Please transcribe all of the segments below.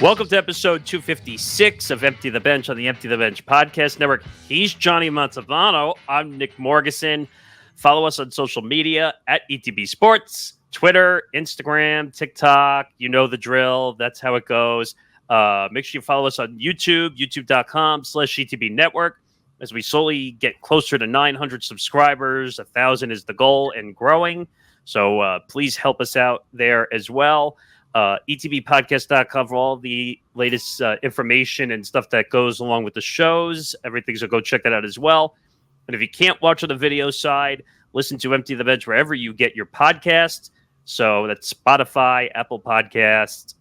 Welcome to episode 256 of Empty the Bench on the Empty the Bench podcast network. He's Johnny Montalbano. I'm Nick Morgasen. Follow us on social media at ETB Sports, Twitter, Instagram, TikTok. You know the drill. That's how it goes. Make sure you follow us on YouTube, youtube.com/ETB Network. As we slowly get closer to 900 subscribers, 1,000 is the goal and growing. So please help us out there as well. etbpodcast.com for all the latest information and stuff that goes along with the shows. Everything, so go check that out as well. And if you can't watch on the video side, listen to Empty the Bench wherever you get your podcasts. So that's Spotify, Apple Podcasts,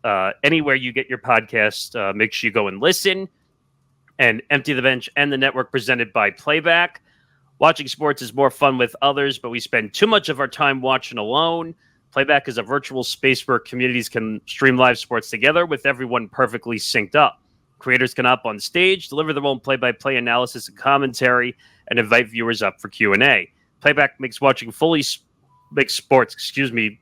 anywhere you get your podcast. Make sure you go and listen. And Empty the Bench and the network presented by Playback. Watching sports is more fun with others, but we spend too much of our time watching alone. Playback is a virtual space where communities can stream live sports together with everyone perfectly synced up. Creators can hop on stage, deliver their own play-by-play analysis and commentary, and invite viewers up for Q&A. Playback makes watching fully interactive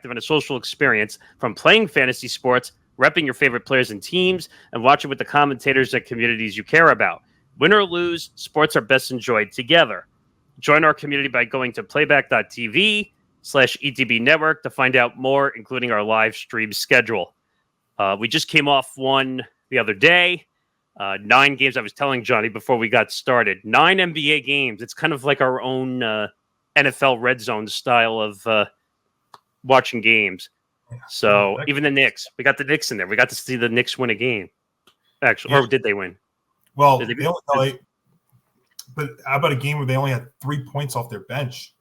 and a social experience, from playing fantasy sports, repping your favorite players and teams, and watching with the commentators and communities you care about. Win or lose, sports are best enjoyed together. Join our community by going to playback.tv/ETB Network to find out more, including our live stream schedule. We just came off one the other day. 9 games. I was telling Johnny before we got started. 9 NBA games. It's kind of like our own NFL red zone style of watching games. So even the Knicks, we got the Knicks in there. We got to see the Knicks win a game. Actually, or did they win? Well, but how about a game where they only had 3 points off their bench?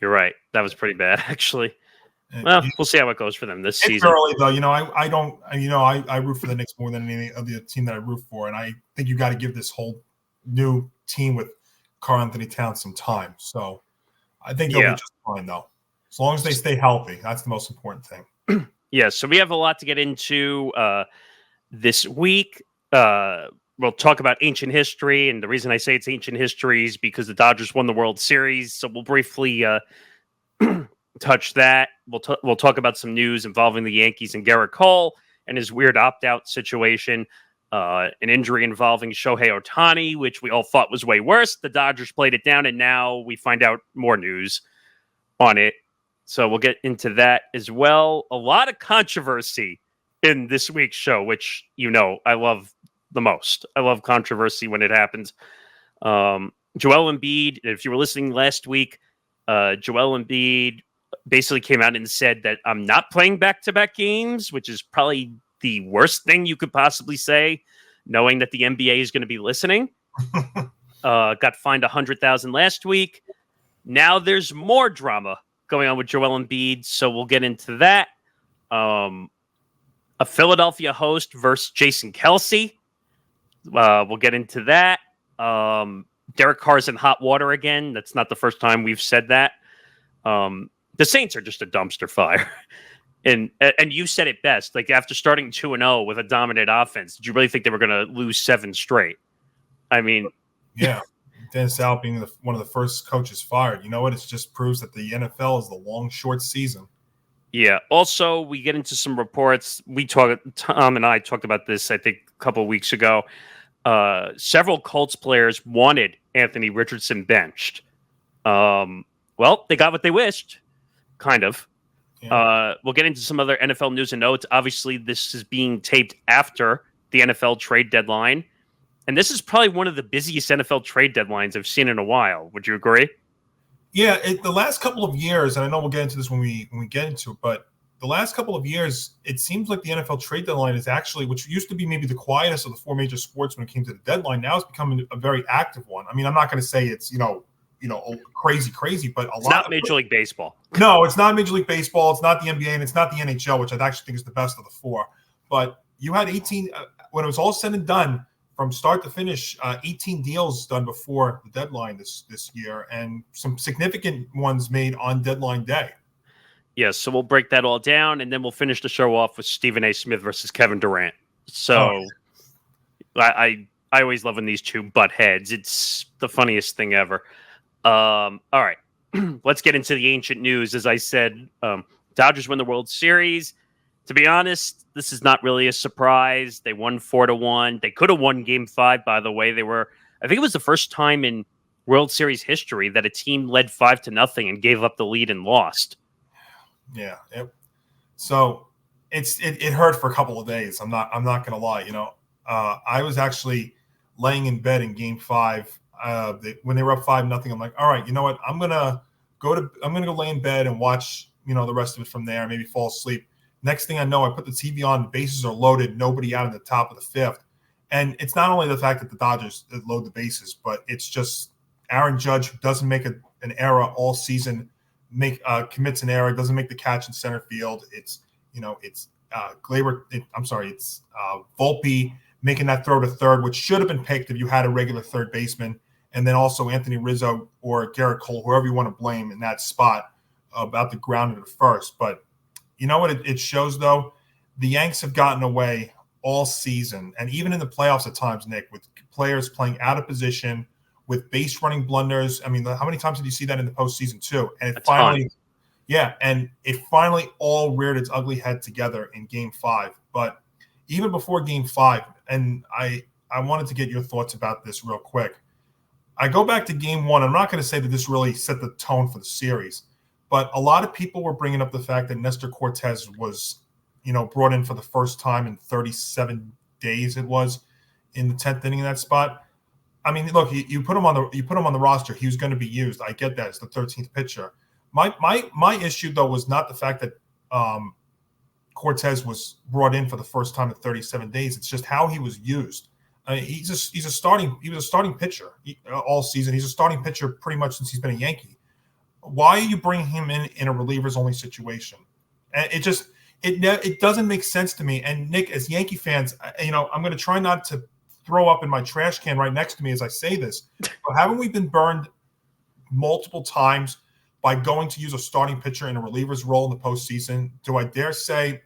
You're right. That was pretty bad, actually. Well, we'll see how it goes for them this season. It's early, though. I root for the Knicks more than any other team that I root for, and I think you got to give this whole new team with Karl Anthony Towns some time. So I think they'll be just fine, though. As long as they stay healthy, that's the most important thing. Yeah, so we have a lot to get into this week. We'll talk about ancient history, and the reason I say it's ancient history is because the Dodgers won the World Series. So we'll briefly touch that. We'll talk about some news involving the Yankees and Gerrit Cole and his weird opt-out situation, an injury involving Shohei Ohtani, which we all thought was way worse. The Dodgers played it down, and now we find out more news on it. So we'll get into that as well. A lot of controversy in this week's show, which, I love the most. I love controversy when it happens. Joel Embiid, if you were listening last week, Joel Embiid basically came out and said that I'm not playing back-to-back games, which is probably the worst thing you could possibly say, knowing that the NBA is going to be listening. Got fined $100,000 last week. Now there's more drama going on with Joel Embiid, so we'll get into that. A Philadelphia host versus Jason Kelce. We'll get into that. Derek Carr's in hot water again. That's not the first time we've said that. The Saints are just a dumpster fire. And you said it best. Like, after starting 2-0 with a dominant offense, did you really think they were going to lose 7 straight? I mean... Yeah. Dennis Allen being one of the first coaches fired. You know what? It just proves that the NFL is the long, short season. Yeah. Also, we get into some reports. Tom and I talked about this, I think, a couple of weeks ago. Several Colts players wanted Anthony Richardson benched. Well, they got what they wished, kind of. Yeah. We'll get into some other NFL news and notes. Obviously, this is being taped after the NFL trade deadline. And this is probably one of the busiest NFL trade deadlines I've seen in a while. Would you agree? Yeah, the last couple of years, and I know we'll get into this when we get into it, but the last couple of years, it seems like the NFL trade deadline is actually, which used to be maybe the quietest of the 4 major sports when it came to the deadline, now it's becoming a very active one. I mean, I'm not going to say it's crazy, but it's not Major League Baseball. No, it's not Major League Baseball. It's not the NBA, and it's not the NHL, which I actually think is the best of the 4. But you had 18 when it was all said and done. From start to finish, 18 deals done before the deadline this year, and some significant ones made on deadline day. Yes, so we'll break that all down, and then we'll finish the show off with Stephen A. Smith versus Kevin Durant. So I always love when these two butt heads. It's the funniest thing ever. All right, let's get into the ancient news. As I said, Dodgers win the World Series. To be honest, this is not really a surprise. They won 4-1. They could have won Game 5, by the way. I think it was the first time in World Series history that a team led 5-0 and gave up the lead and lost. Yeah. So it hurt for a couple of days. I'm not going to lie. I was actually laying in bed in Game 5 when they were up 5-0. I'm like, all right, you know what? I'm gonna go lay in bed and watch the rest of it from there. Maybe fall asleep. Next thing I know, I put the TV on. The bases are loaded. Nobody out in the top of the fifth. And it's not only the fact that the Dodgers load the bases, but it's just Aaron Judge, who doesn't make an error all season, commits an error, doesn't make the catch in center field. It's Glaber. It's Volpe making that throw to third, which should have been picked if you had a regular third baseman, and then also Anthony Rizzo or Garrett Cole, whoever you want to blame in that spot about the ground to the first. But you know what it shows, though? The Yanks have gotten away all season, and even in the playoffs at times, Nick, with players playing out of position, with base running blunders. I mean, how many times did you see that in the postseason too? And it finally all reared its ugly head together in Game 5. But even before Game 5, and I wanted to get your thoughts about this real quick. I go back to Game 1. I'm not going to say that this really set the tone for the series, but a lot of people were bringing up the fact that Nestor Cortes was, brought in for the first time in 37 days. It was in the 10th inning in that spot. I mean, look, you put him on the roster. He was going to be used. I get that. It's the 13th pitcher. My issue though was not the fact that Cortes was brought in for the first time in 37 days. It's just how he was used. I mean, he was a starting pitcher all season. He's a starting pitcher pretty much since he's been a Yankee. Why are you bringing him in a relievers only situation? And it doesn't make sense to me. And Nick, as Yankee fans, I'm going to try not to throw up in my trash can right next to me as I say this, but haven't we been burned multiple times by going to use a starting pitcher in a reliever's role in the postseason? Do I dare say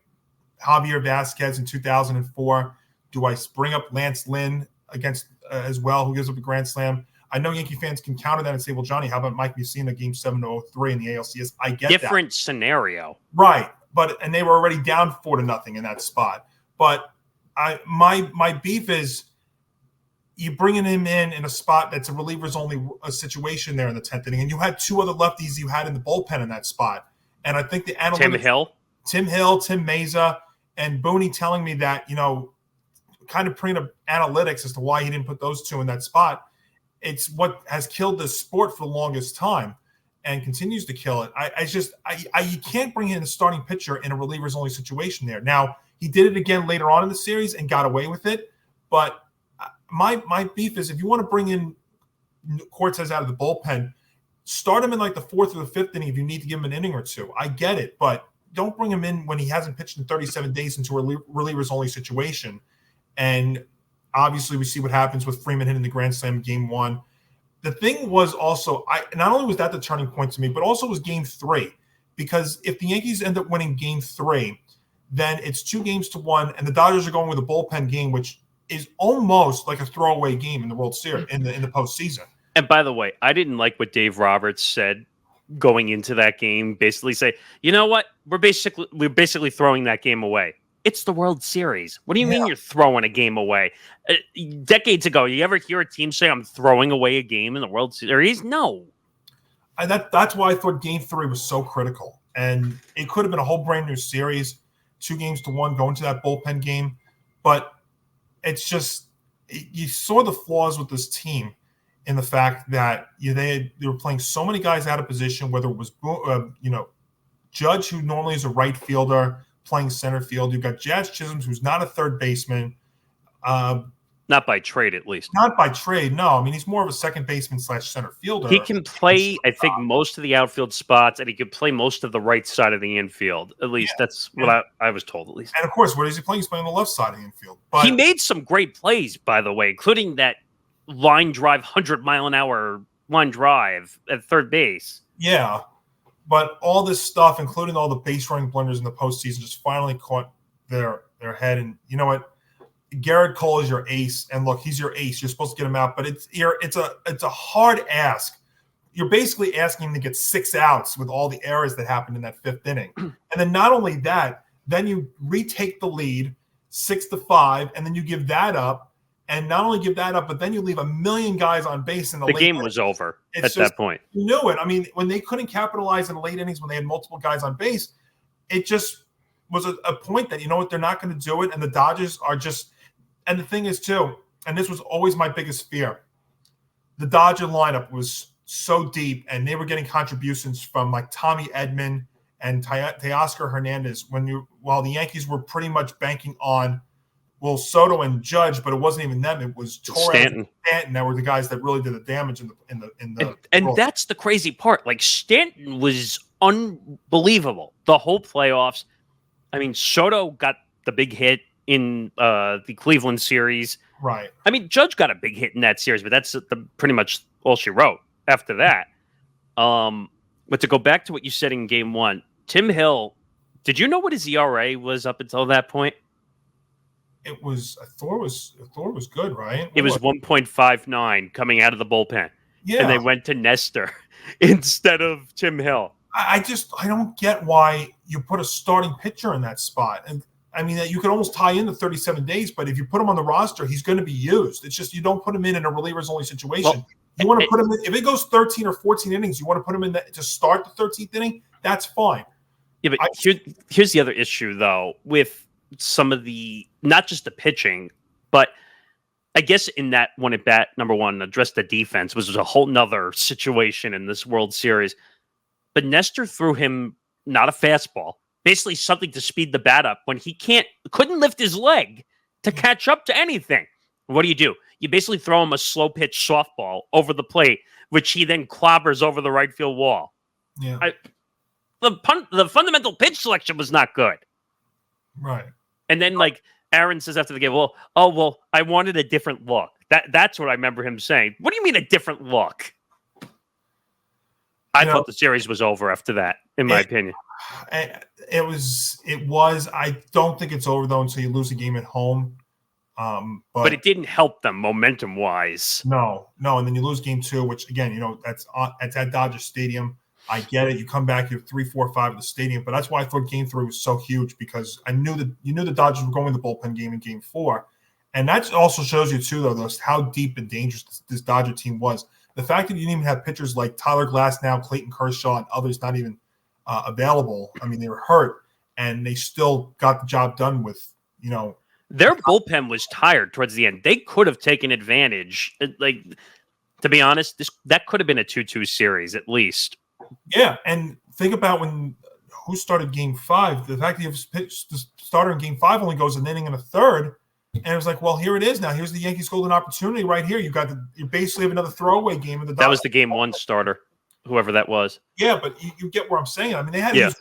Javier Vasquez in 2004? Do I bring up Lance Lynn against as well, who gives up a grand slam? I know Yankee fans can counter that and say, well, Johnny, how about Mike Mussina game 7-03 in the ALCS? I get different scenario. Right. And they were already down 4-0 in that spot. But my beef is you bringing him in a spot that's a relievers only a situation there in the 10th inning. And you had two other lefties you had in the bullpen in that spot. And I think the analytics, Tim Hill, Tim Meza, and Booney telling me that, kind of bringing up analytics as to why he didn't put those two in that spot. It's what has killed this sport for the longest time and continues to kill it. You can't bring in a starting pitcher in a relievers only situation there. Now, he did it again later on in the series and got away with it. But my beef is if you want to bring in Cortes out of the bullpen, start him in like the 4th or the 5th inning if you need to give him an inning or two. I get it, but don't bring him in when he hasn't pitched in 37 days into a relievers only situation. And obviously, we see what happens with Freeman hitting the grand slam in Game 1. The thing was also, not only was that the turning point to me, but also was Game 3. Because if the Yankees end up winning Game 3, then it's 2-1, and the Dodgers are going with a bullpen game, which is almost like a throwaway game in the World Series in the postseason. And by the way, I didn't like what Dave Roberts said going into that game. Basically, say, you know what, we're basically throwing that game away. It's the World Series. What do you mean you're throwing a game away? Decades ago, you ever hear a team say, I'm throwing away a game in the World Series? No. That's why I thought Game 3 was so critical. And it could have been a whole brand new series, 2-1, going to that bullpen game. But it's just, you saw the flaws with this team in the fact that they were playing so many guys out of position, whether it was, Judge, who normally is a right fielder, playing center field. You've got Jazz Chisholm, who's not a third baseman. Not by trade, at least. Not by trade, no. I mean, he's more of a second baseman / center fielder. He can play, I think, most of the outfield spots, and he could play most of the right side of the infield. At least that's what I was told, at least. And, of course, what is he playing? He's playing on the left side of the infield. But he made some great plays, by the way, including that line drive, 100-mile-an-hour line drive at third base. Yeah. But all this stuff, including all the base running blunders in the postseason, just finally caught their head. And you know what? Garrett Cole is your ace, and look, he's your ace. You're supposed to get him out, but it's a hard ask. You're basically asking him to get 6 outs with all the errors that happened in that 5th inning. And then not only that, then you retake the lead 6-5, and then you give that up. And not only give that up, but then you leave a million guys on base in the late game innings. Was over at that point. You knew it. I mean, when they couldn't capitalize in the late innings, when they had multiple guys on base, it just was a point that, you know what, they're not going to do it. And the Dodgers are just – and the thing is, too, and this was always my biggest fear, the Dodger lineup was so deep, and they were getting contributions from like Tommy Edman and Teoscar Hernandez while the Yankees were pretty much banking on – Soto and Judge, but it wasn't even them. It was Torres and Stanton that were the guys that really did the damage in the and that's the crazy part. Like, Stanton was unbelievable the whole playoffs. I mean, Soto got the big hit in the Cleveland series. Right. I mean, Judge got a big hit in that series, but that's pretty much all she wrote after that. But to go back to what you said in game one, Tim Hill, did you know what his ERA was up until that point? It was Thor was good, right? It was 1.59 coming out of the bullpen. Yeah. And they went to Nestor instead of Tim Hill. I don't get why you put a starting pitcher in that spot. And I mean, you could almost tie in the 37 days, but if you put him on the roster, he's going to be used. It's just you don't put him in a relievers only situation. Well, you want to put him in, if it goes 13 or 14 innings, you want to put him in to start the 13th inning, that's fine. Yeah, but here's the other issue, though, with some of the, not just the pitching, but I guess in that one at bat, number one, address the defense was a whole nother situation in this World Series. But Nestor threw him not a fastball, basically something to speed the bat up when he couldn't lift his leg to catch up to anything. What do? You basically throw him a slow pitch softball over the plate, which he then clobbers over the right field wall. Yeah. The fundamental pitch selection was not good. Right. And then, like, Aaron says after the game, well, I wanted a different look. That's what I remember him saying. What do you mean a different look? I thought the series was over after that, in my opinion. It was. I don't think it's over, though, until you lose a game at home. But it didn't help them momentum-wise. No. And then you lose game 2, which, again, that's at Dodger Stadium. I get it. You come back, you have 3, 4, 5 at the stadium, but that's why I thought game 3 was so huge, because I knew that the Dodgers were going the bullpen game in game 4. And that also shows you, too, though, how deep and dangerous this Dodger team was. The fact that you didn't even have pitchers like Tyler Glasnow, Clayton Kershaw, and others not even available. I mean, they were hurt, and they still got the job done with, Their bullpen was tired towards the end. They could have taken advantage. Like, to be honest, that could have been a 2-2 series at least. Yeah, and think about who started game 5. The fact that you have pitched the starter in game 5 only goes an inning and a third, and it was like, well, here it is now. Here's the Yankees' golden opportunity right here. You basically have another throwaway game of the. That was the game 1 starter, whoever that was. Yeah, but you get where I'm saying. I mean, they had to use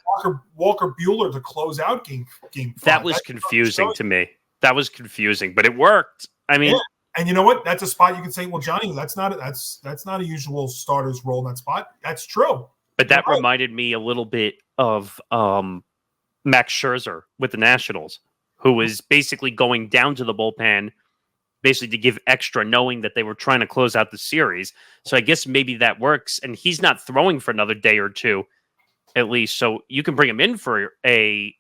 Walker Buehler to close out game 5. That was confusing to me. That was confusing, but it worked. I mean. Yeah. And you know what? That's a spot you can say, well, Johnny, that's not a usual starter's role in that spot. That's true. But that reminded me a little bit of Max Scherzer with the Nationals, who was basically going down to the bullpen, basically to give extra, knowing that they were trying to close out the series. So I guess maybe that works. And he's not throwing for another day or two, at least. So you can bring him in for an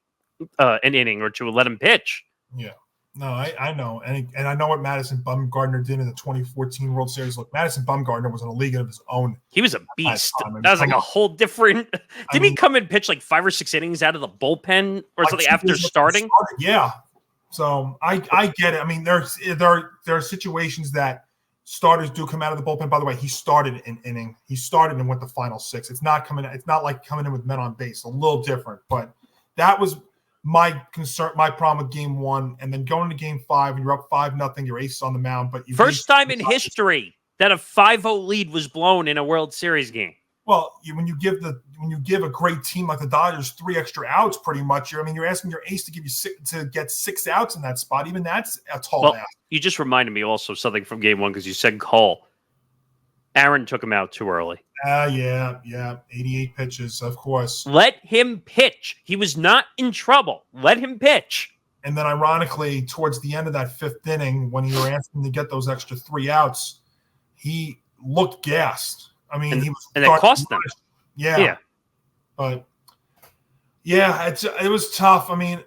inning or two and let him pitch. Yeah. No, I know. And I know what Madison Bumgarner did in the 2014 World Series. Look, Madison Bumgarner was in a league of his own. He was a beast. That was like a whole different. Didn't he come and pitch like 5 or 6 innings out of the bullpen or something after starting? Yeah. So I get it. I mean, there are situations that starters do come out of the bullpen. By the way, he started an inning. He started and went the final 6. It's not like coming in with men on base. A little different, but that was my problem with game 1, and then going to game 5, and you're up 5-0, your ace is on the mound. But first time in history that a 5-0 lead was blown in a World Series game. Well, when you give a great team like the Dodgers 3 extra outs, pretty much, you're asking your ace to give you to get 6 outs in that spot. Even that's a tall ask. You just reminded me also something from game 1 because you said Cole. Aaron took him out too early. Yeah. 88 pitches, of course. Let him pitch. He was not in trouble. Let him pitch. And then, ironically, towards the end of that 5th inning, when you were asking to get those extra 3 outs, he looked gassed. I mean, he was, and that cost them. Yeah. But yeah, it was tough. I mean,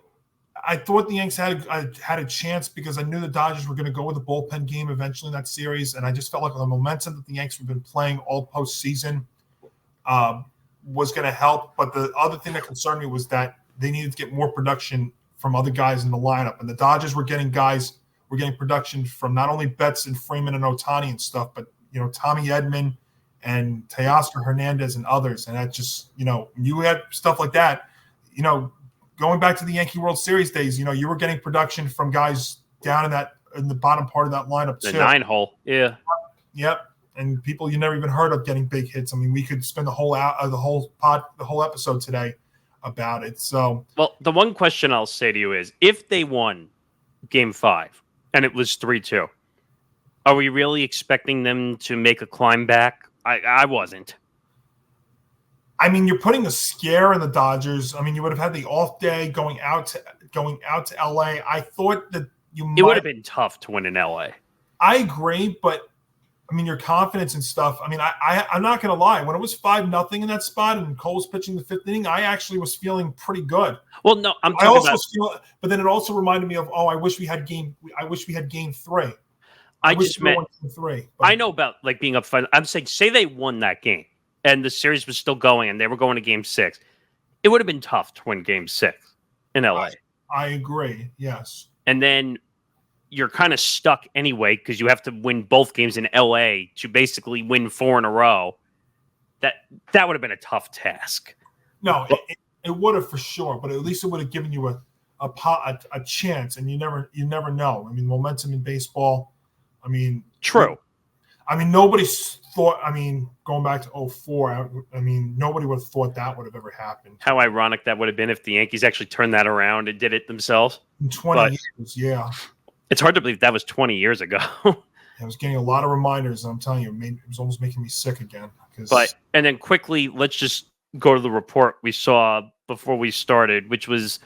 I thought the Yanks had a chance because I knew the Dodgers were going to go with a bullpen game eventually in that series, and I just felt like the momentum that the Yanks have been playing all postseason was going to help. But the other thing that concerned me was that they needed to get more production from other guys in the lineup, and the Dodgers were getting production from not only Betts and Freeman and Ohtani and stuff, but Tommy Edman and Teoscar Hernandez and others, and that just you had stuff like that, going back to the Yankee World Series days, you were getting production from guys down in the bottom part of that lineup too. The 9-hole, yeah. Yep, and people you never even heard of getting big hits. I mean, we could spend the whole episode today about it. So, well, the one question I'll say to you is, if they won Game 5 and it was 3-2, are we really expecting them to make a climb back? I wasn't. I mean, you're putting a scare in the Dodgers. I mean, you would have had the off day going out to LA. I thought that it would have been tough to win in LA. I agree, but I mean, your confidence and stuff. I mean, I'm not going to lie. When it was 5-0 in that spot and Cole was pitching the 5th inning, I actually was feeling pretty good. Well, no, I'm talking about. But then it also reminded me of, I wish we had game 3. I just meant Game 3. I know about being up 5. I'm saying, say they won that game and the series was still going and they were going to Game 6. It would have been tough to win Game 6 in LA. I agree. Yes. And then you're kind of stuck anyway because you have to win both games in LA to basically win 4 in a row. That would have been a tough task. No, it would have for sure, but at least it would have given you a chance, and you never know. I mean, momentum in baseball. I mean, true. I mean, nobody thought. I mean, going back to 2004, I mean, nobody would have thought that would have ever happened. How ironic that would have been if the Yankees actually turned that around and did it themselves. In 20 years, yeah. It's hard to believe that was 20 years ago. I was getting a lot of reminders, and I'm telling you, it was almost making me sick again. And then quickly, let's just go to the report we saw before we started, which was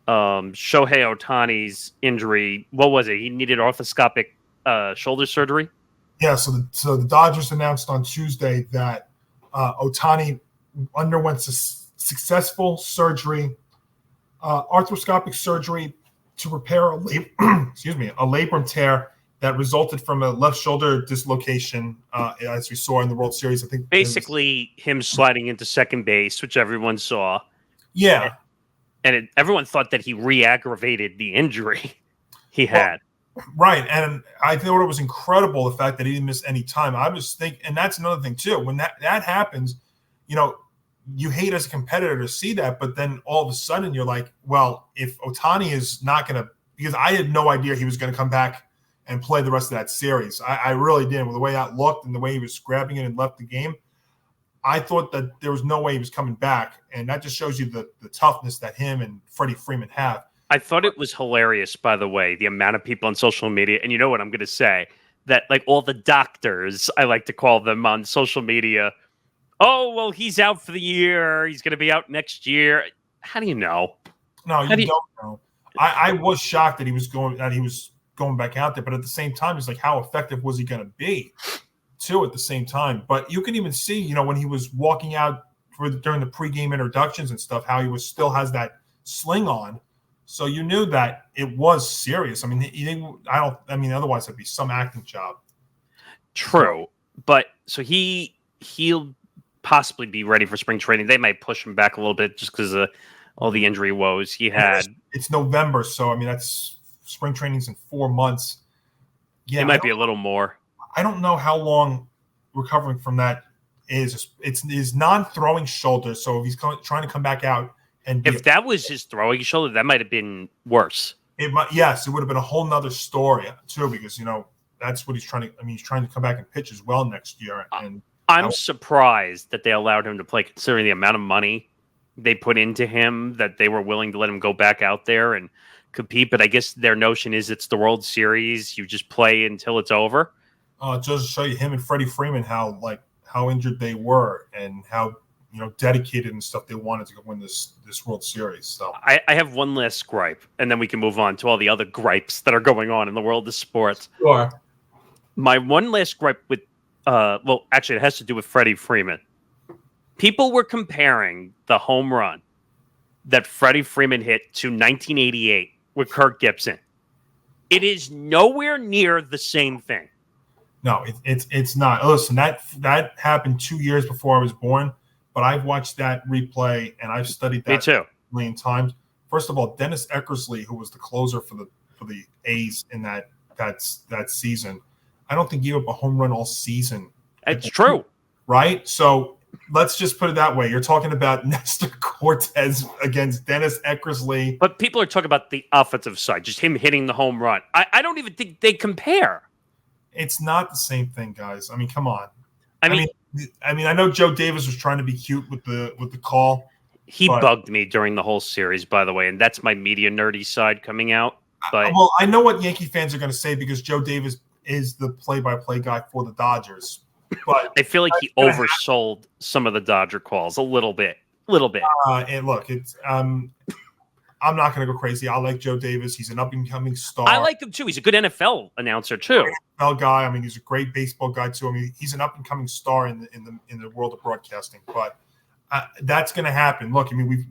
Shohei Ohtani's injury. What was it? He needed arthroscopic shoulder surgery? Yeah, so the Dodgers announced on Tuesday that Ohtani underwent successful surgery, arthroscopic surgery to repair a labrum tear that resulted from a left shoulder dislocation, as we saw in the World Series. I think basically him sliding into second base, which everyone saw. Yeah, and everyone thought that he re-aggravated the injury he had. Right, and I thought it was incredible the fact that he didn't miss any time. I was thinking, and that's another thing too. When that happens, you hate as a competitor to see that, but then all of a sudden you're like, well, if Ohtani is not going to, because I had no idea he was going to come back and play the rest of that series. I really didn't. With the way that looked and the way he was grabbing it and left the game, I thought that there was no way he was coming back, and that just shows you the toughness that him and Freddie Freeman have. I thought it was hilarious, by the way, the amount of people on social media, and you know what I'm going to say, that all the doctors, I like to call them on social media, oh, well, he's out for the year. He's going to be out next year. How do you know? No, you don't know. I was shocked that he was going back out there, but at the same time, it's like, how effective was he going to be, too, at the same time? But you can even see, when he was walking out during the pregame introductions and stuff, how he still has that sling on. So you knew that it was serious. I mean, otherwise it'd be some acting job. True, but so he'll possibly be ready for spring training. They might push him back a little bit just because of all the injury woes he had. It's November, so I mean that's spring training's in 4 months. Yeah, it might be a little more. I don't know how long recovering from that is. It's his non-throwing shoulder, so if he's trying to come back out. And if that was his throwing shoulder, that might have been worse. Yes, it would have been a whole nother story too, because that's what he's trying to. I mean, he's trying to come back and pitch as well next year. And I'm surprised that they allowed him to play, considering the amount of money they put into him. That they were willing to let him go back out there and compete. But I guess their notion is it's the World Series. You just play until it's over. Just to show you him and Freddie Freeman how injured they were and how. Dedicated and stuff they wanted to go win this World Series. So I have one last gripe, and then we can move on to all the other gripes that are going on in the world of sports. Sure. My one last gripe with, actually, it has to do with Freddie Freeman. People were comparing the home run that Freddie Freeman hit to 1988 with Kirk Gibson. It is nowhere near the same thing. No, it's not. Listen, that happened 2 years before I was born, but I've watched that replay and I've studied that Me too. a million times. First of all, Dennis Eckersley, who was the closer for the A's in that season, I don't think he gave up a home run all season. It's true. Right? So let's just put it that way. You're talking about Nestor Cortez against Dennis Eckersley. But people are talking about the offensive side, just him hitting the home run. I don't even think they compare. It's not the same thing, guys. I mean, come on. I mean, I know Joe Davis was trying to be cute with the call. He bugged me during the whole series, by the way, and that's my media nerdy side coming out. But well, I know what Yankee fans are going to say because Joe Davis is the play-by-play guy for the Dodgers. But I feel like he oversold some of the Dodger calls a little bit. And look, it's I'm not going to go crazy. I like Joe Davis. He's an up-and-coming star. I like him too. He's a good NFL announcer too. NFL guy. I mean, he's a great baseball guy too. I mean, he's an up-and-coming star in the world of broadcasting. But that's going to happen. Look, I mean,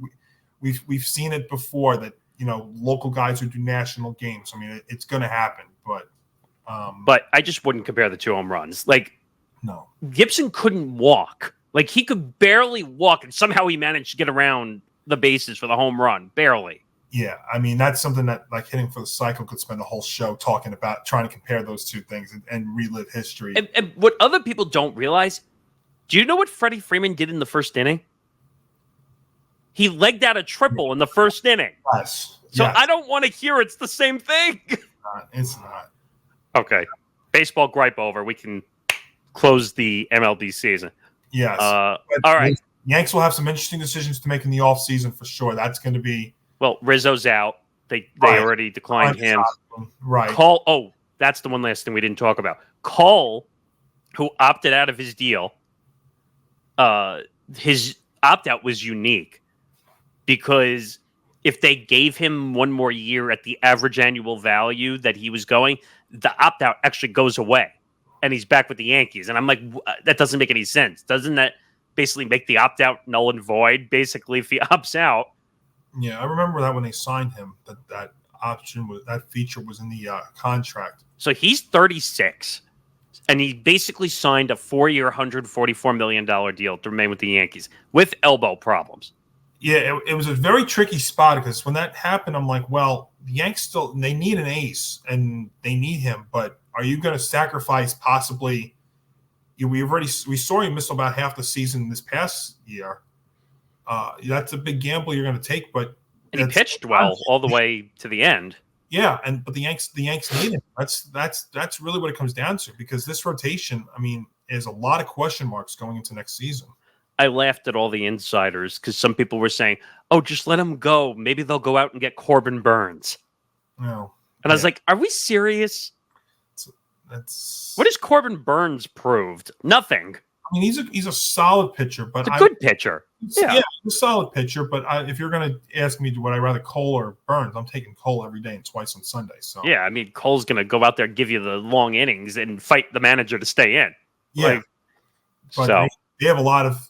we've seen it before that local guys who do national games. I mean, it's going to happen. But I just wouldn't compare the two home runs. Like, no, Gibson couldn't walk. Like, he could barely walk, and somehow he managed to get around the bases for the home run. Barely. Yeah, I mean, that's something that, like, Hitting for the Cycle could spend a whole show talking about, trying to compare those two things and relive history. And what other people don't realize, do you know what Freddie Freeman did in the first inning? He legged out a triple in the first inning. Yes. So yes. I don't want to hear it's the same thing. It's not. Okay. Baseball gripe over. We can close the MLB season. Yes. All right. Yanks will have some interesting decisions to make in the offseason for sure. That's going to be. Well, Rizzo's out. They already declined him. Right. Cole. Oh, that's the one last thing we didn't talk about. Cole, who opted out of his deal, his opt-out was unique because if they gave him one more year at the average annual value that he was going, the opt-out actually goes away and he's back with the Yankees. And I'm like, that doesn't make any sense. Doesn't that basically make the opt-out null and void, basically, if he opts out? Yeah, I remember that when they signed him, that option was, that feature was in the contract. So he's 36, and he basically signed a 4-year, $144 million deal to remain with the Yankees with elbow problems. Yeah, it was a very tricky spot because when that happened, I'm like, well, the Yanks they need an ace and they need him, but are you going to sacrifice possibly? We saw him miss about half the season this past year. That's a big gamble you're going to take, but and he pitched well all the way to the end. Yeah, but the Yanks need him. That's really what it comes down to because this rotation, I mean, is a lot of question marks going into next season. I laughed at all the insiders because some people were saying, "Oh, just let him go. Maybe they'll go out and get Corbin Burns." No, and I was like, "Are we serious?" What has Corbin Burns proved? Nothing. I mean, he's a solid pitcher, but a good pitcher. Yeah, he's a solid pitcher. But if you're going to ask me, would I rather Cole or Burns? I'm taking Cole every day and twice on Sunday. So yeah, I mean, Cole's going to go out there and give you the long innings and fight the manager to stay in. Yeah, but so they have a lot of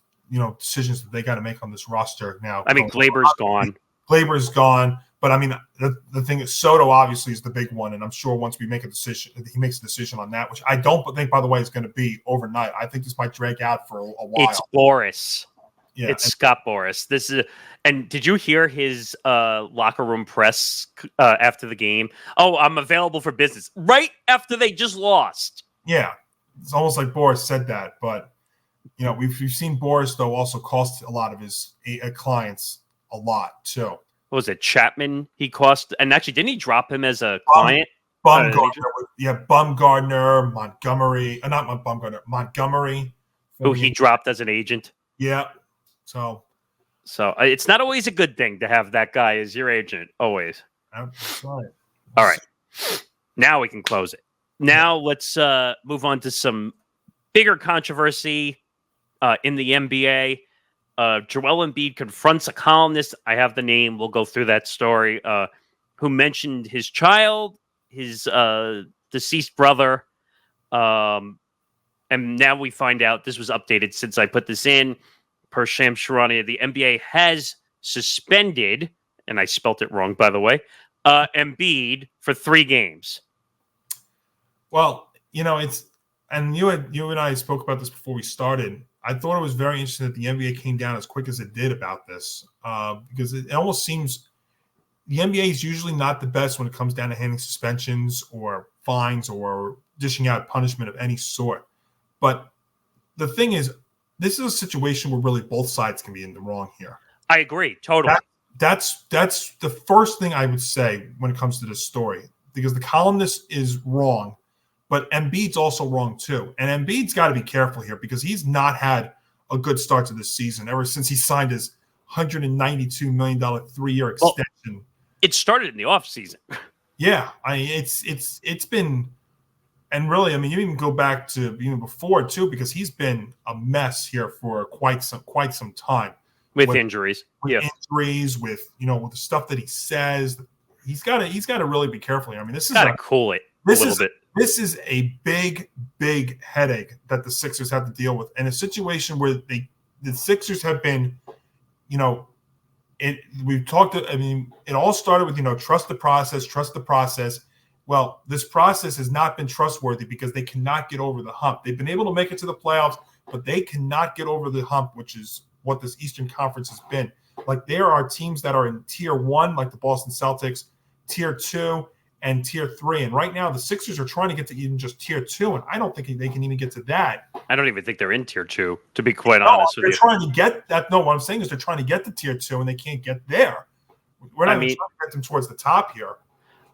decisions that they got to make on this roster now. I mean, Glaber's gone. Glaber's gone. But I mean, the thing is, Soto obviously is the big one, and I'm sure once we make a decision, he makes a decision on that, which I don't think, by the way, is going to be overnight. I think this might drag out for a while. It's Boris. Yeah, it's Scott Boris. This is, and did you hear his locker room press after the game? Oh, I'm available for business. Right after they just lost. Yeah, it's almost like Boris said that, but we've seen Boris though also cost a lot of his clients a lot too. What was it, Chapman? He cost, and actually, didn't he drop him as a client? Bumgardner, Montgomery, not Bumgardner, Montgomery. Who he dropped as an agent. Yeah. So it's not always a good thing to have that guy as your agent. Always. That's right. All right. Now we can close it. Now let's move on to some bigger controversy in the NBA. Joel Embiid confronts a columnist. I have the name. We'll go through that story. Who mentioned his child, his deceased brother. And now we find out this was updated since I put this in. Per Shams Charania, the NBA has suspended, and I spelt it wrong, by the way, Embiid for 3 games. Well, and you and I spoke about this before we started. I thought it was very interesting that the NBA came down as quick as it did about this, because it almost seems the NBA is usually not the best when it comes down to handling suspensions or fines or dishing out punishment of any sort. But the thing is, this is a situation where really both sides can be in the wrong here. I agree, totally. That's the first thing I would say when it comes to this story, because the columnist is wrong, but Embiid's also wrong too. And Embiid's got to be careful here because he's not had a good start to this season ever since he signed his $192 million 3-year extension. Well, it started in the offseason. Yeah, it's been, and really, I mean, you even go back to even before too, because he's been a mess here for quite some time with injuries, with with the stuff that he says. He's got to really be careful here. I mean, this is cool it a little bit. This is a big headache that the Sixers have to deal with, and a situation where the Sixers have been, we've talked. I mean, it all started with trust the process. Well, this process has not been trustworthy because they cannot get over the hump. They've been able to make it to the playoffs, but they cannot get over the hump, which is what this Eastern Conference has been. Like, there are teams that are in Tier 1, like the Boston Celtics, Tier 2, and Tier 3. And right now, the Sixers are trying to get to even just Tier 2, and I don't think they can even get to that. I don't even think they're in Tier 2, to be quite honest with you. They're trying to get that. No, what I'm saying is they're trying to get to Tier 2, and they can't get there. We're not even trying to get them towards the top here.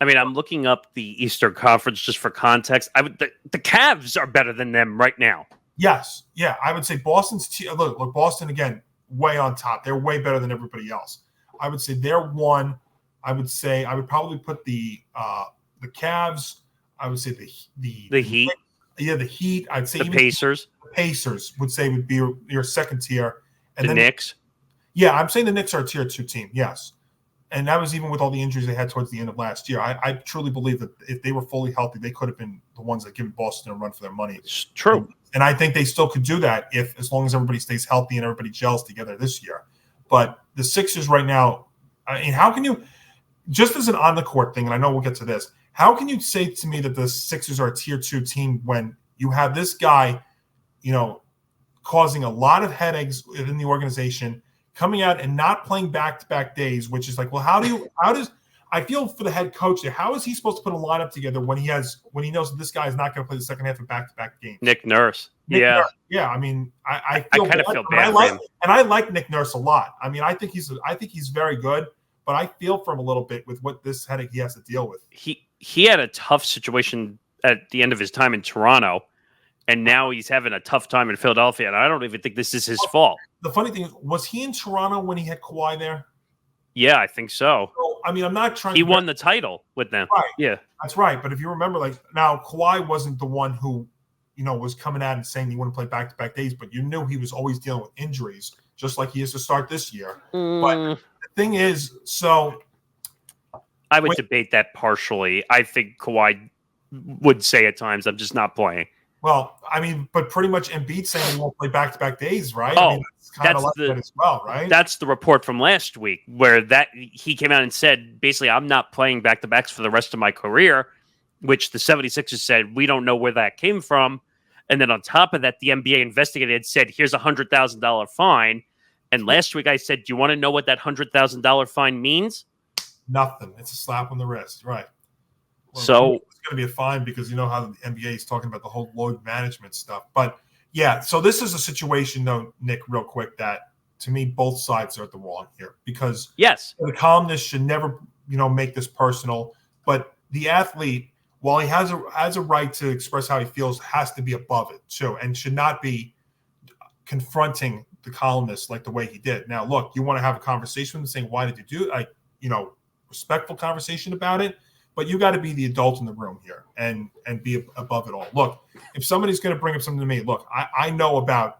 I mean, I'm looking up the Eastern Conference just for context. The Cavs are better than them right now. Yes. Yeah, I would say Boston's look, Boston, again, way on top. They're way better than everybody else. I would say they're 1. I would probably put the Cavs. I would say the Heat. Yeah, the Heat. I'd say the Pacers. The Pacers would be your second tier. And the Knicks. Yeah, I'm saying the Knicks are a Tier 2 team. Yes. And that was even with all the injuries they had towards the end of last year. I truly believe that if they were fully healthy, they could have been the ones that give Boston a run for their money. It's true. And I think they still could do that as long as everybody stays healthy and everybody gels together this year. But the Sixers right now, I mean, how can you, just as an on-the-court thing, and I know we'll get to this, how can you say to me that the Sixers are a Tier 2 team when you have this guy, causing a lot of headaches within the organization, coming out and not playing back-to-back days, which is like, well, I feel for the head coach there. How is he supposed to put a lineup together when he knows that this guy is not going to play the second half of back-to-back games? Nick Nurse. Nurse. Yeah. I mean, I kind of feel bad for him. And I like Nick Nurse a lot. I mean, I think he's very good, but I feel for him a little bit with what this headache he has to deal with. He had a tough situation at the end of his time in Toronto, and now he's having a tough time in Philadelphia, and I don't even think this is his fault. The funny thing is, was he in Toronto when he had Kawhi there? Yeah, I think so. I mean, I'm not trying. He won the title with them. Right. Yeah, that's right. But if you remember, now Kawhi wasn't the one who, was coming out and saying he wouldn't play back-to-back days, but you knew he was always dealing with injuries, just like he is to start this year. But the thing is, I would debate that partially. I think Kawhi would say at times, "I'm just not playing." Well, I mean, but pretty much Embiid saying he won't play back-to-back days, right? Oh, I mean, that's kind of like that as well, right? That's the report from last week where he came out and said, basically, I'm not playing back-to-backs for the rest of my career, which the 76ers said, we don't know where that came from. And then on top of that, the NBA investigated and said, here's a $100,000 fine. And last week I said, do you want to know what that $100,000 fine means? Nothing. It's a slap on the wrist, right? Well, so it's going to be a fine because you know how the NBA is talking about the whole load management stuff. But yeah, so this is a situation, though, Nick, real quick, that to me both sides are at the wrong here because yes, the columnist should never, make this personal. But the athlete, while he has a right to express how he feels, has to be above it too, and should not be confronting the columnist like the way he did. Now, look, you want to have a conversation with him saying, "Why did you do it?" Respectful conversation about it. But you got to be the adult in the room here and be above it all. Look, if somebody's going to bring up something to me, look, I know about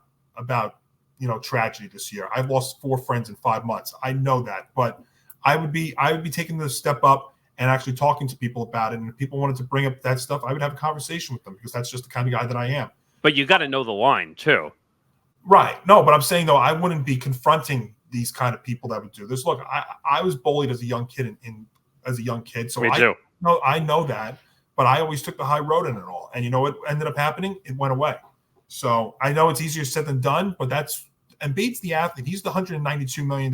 tragedy this year. I've lost 4 friends in 5 months. I know that, but I would be taking the step up and actually talking to people about it. And if people wanted to bring up that stuff, I would have a conversation with them because that's just the kind of guy that I am. But you got to know the line too, right? No, but I'm saying though, I wouldn't be confronting these kind of people that would do this. Look, I was bullied as a young kid in as a young kid. So Me too. I know that, but I always took the high road in it all. And you know what ended up happening? It went away. So I know it's easier said than done, but Embiid's the athlete. He's the $192 million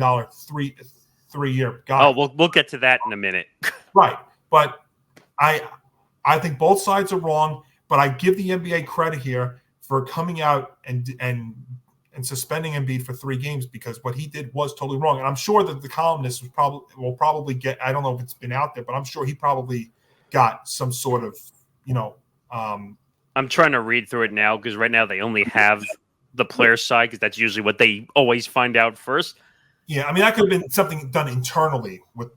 three-year guy. Oh, we'll get to that in a minute. Right. But I think both sides are wrong, but I give the NBA credit here for coming out and suspending Embiid for 3 games, because what he did was totally wrong. And I'm sure that the columnist will probably get, I don't know if it's been out there, but I'm sure he probably got some sort of, I'm trying to read through it now because right now they only have the player side, because that's usually what they always find out first. Yeah, I mean, that could have been something done internally with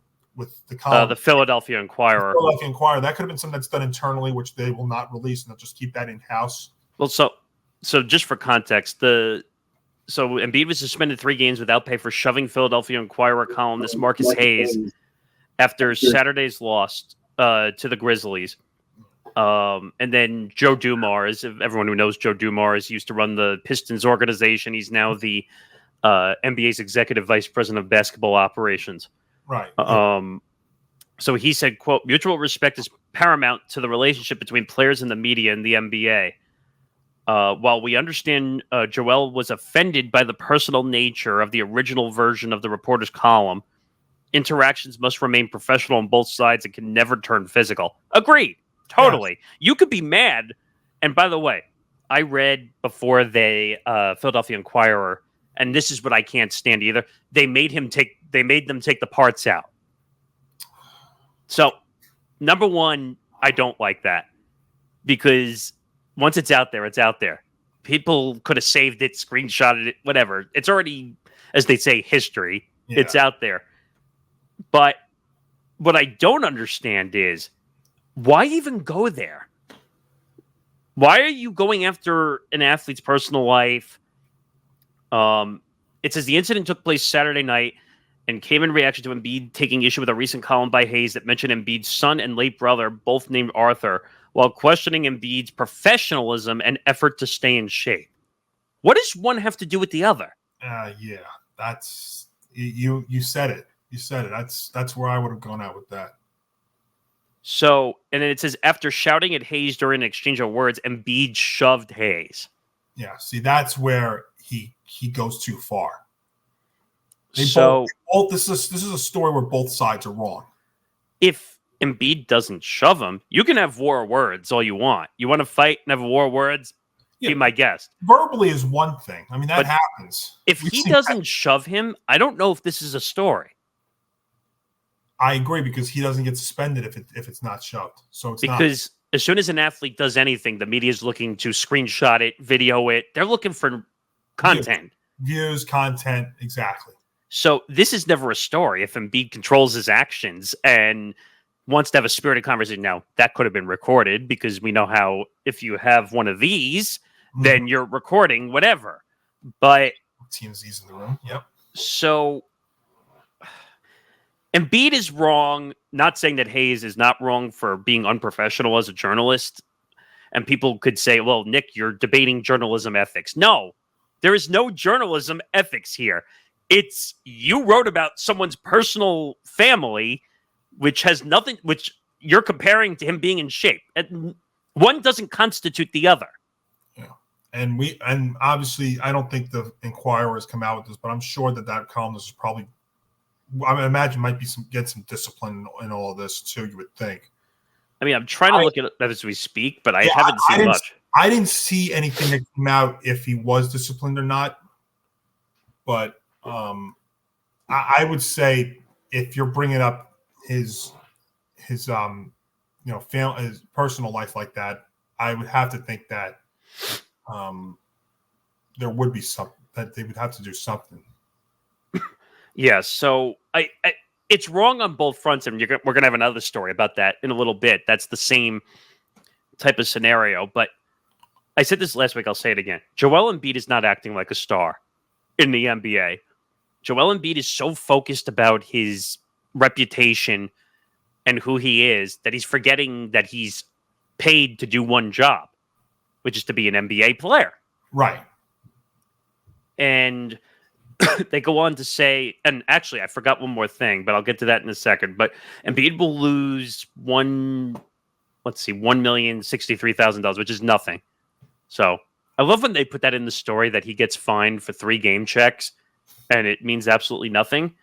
the column. The Philadelphia Inquirer. That could have been something that's done internally, which they will not release, and they'll just keep that in-house. Well, so just for context, so Embiid was suspended 3 games without pay for shoving Philadelphia Inquirer columnist Marcus Hayes after Saturday's loss to the Grizzlies. And then Joe Dumars, everyone who knows Joe Dumars, used to run the Pistons organization. He's now the NBA's executive vice president of basketball operations. Right. So he said, quote, "Mutual respect is paramount to the relationship between players and the media and the NBA. While we understand Joel was offended by the personal nature of the original version of the reporter's column, interactions must remain professional on both sides and can never turn physical." Agreed. Totally. Yes. You could be mad. And by the way, I read before Philadelphia Inquirer, and this is what I can't stand either. They made them take the parts out. So, number one, I don't like that, because once it's out there, it's out there. People could have saved it, screenshotted it, whatever. It's already, as they say, history. Yeah. It's out there. But what I don't understand is, why even go there? Why are you going after an athlete's personal life? It says the incident took place Saturday night and came in reaction to Embiid taking issue with a recent column by Hayes that mentioned Embiid's son and late brother, both named Arthur, while questioning Embiid's professionalism and effort to stay in shape. What does one have to do with the other? Yeah, that's you said it. You said it. That's where I would have gone out with that. So, and then it says, after shouting at Hayes during an exchange of words, Embiid shoved Hayes. Yeah, see, that's where he goes too far. This is a story where both sides are wrong. If Embiid doesn't shove him, you can have war of words all you want. You want to fight and have a war of words? Yeah, be my guest. Verbally is one thing. I mean, that happens. If he doesn't shove him, I don't know if this is a story. I agree, because he doesn't get suspended if it's not shoved. So it's because as soon as an athlete does anything, the media is looking to screenshot it, video it. They're looking for content. Views, content, exactly. So this is never a story. If Embiid controls his actions and wants to have a spirited conversation, now that could have been recorded, because we know how if you have one of these, then you're recording whatever. But TMZ's in the room. Yep. So Embiid is wrong, not saying that Hayes is not wrong for being unprofessional as a journalist. And people could say, well, Nick, you're debating journalism ethics. No, there is no journalism ethics here. It's you wrote about someone's personal family, which has nothing, which you're comparing to him being in shape. And one doesn't constitute the other. Yeah. And obviously, I don't think the Inquirer has come out with this, but I'm sure that columnist is probably, I imagine, might be get some discipline in all of this too. You would think. I mean, I'm trying to look at it as we speak, but I haven't seen much. I didn't see anything that came out if he was disciplined or not. But I would say if you're bringing up his personal life like that, I would have to think that there would be something that they would have to do something. Yeah, so I it's wrong on both fronts, and we're going to have another story about that in a little bit. That's the same type of scenario, but I said this last week, I'll say it again. Joel Embiid is not acting like a star in the NBA. Joel Embiid is so focused about his reputation and who he is that he's forgetting that he's paid to do one job, which is to be an NBA player. Right. And they go on to say, and actually, I forgot one more thing, but I'll get to that in a second. But Embiid will lose $1,063,000, which is nothing. So I love when they put that in the story that he gets fined for 3 game checks, and it means absolutely nothing.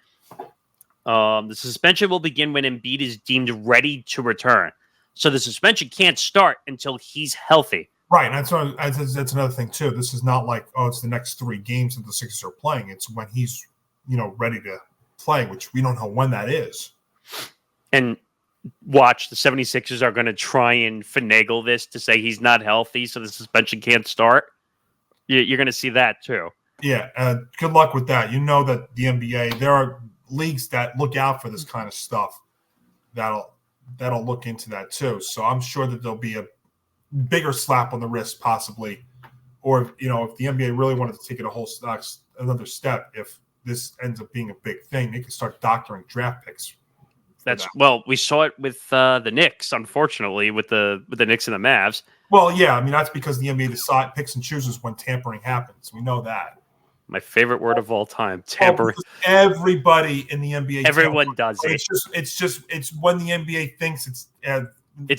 The suspension will begin when Embiid is deemed ready to return. So the suspension can't start until he's healthy. Right, that's another thing too. This is not like, it's the next 3 games that the Sixers are playing. It's when he's, ready to play, which we don't know when that is. And watch, the 76ers are going to try and finagle this to say he's not healthy, so the suspension can't start. You're going to see that too. Yeah, good luck with that. You know that the NBA, there are leagues that look out for this kind of stuff that'll look into that too. So I'm sure that there'll be a bigger slap on the wrist possibly, or if the NBA really wanted to take it another step, if this ends up being a big thing, they could start doctoring draft picks. Well, we saw it with the Knicks, unfortunately, with the Knicks and the Mavs. Well, yeah, that's because the NBA picks and chooses when tampering happens. We know that. My favorite word of all time, tampering. Everybody in the NBA, everyone does it. It's when the NBA thinks it's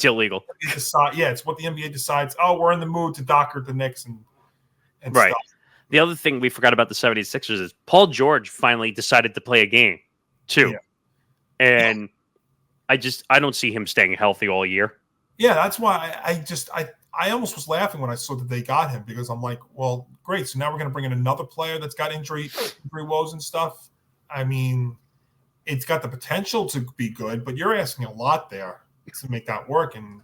illegal. It's what the NBA decides. Oh, we're in the mood to docker the Knicks and right. Stuff. The other thing we forgot about the 76ers is Paul George finally decided to play a game too. Yeah. And I don't see him staying healthy all year. Yeah, that's why I almost was laughing when I saw that they got him, because I'm like, well, great. So now we're going to bring in another player that's got injury woes and stuff. I mean, it's got the potential to be good, but you're asking a lot there to make that work. And,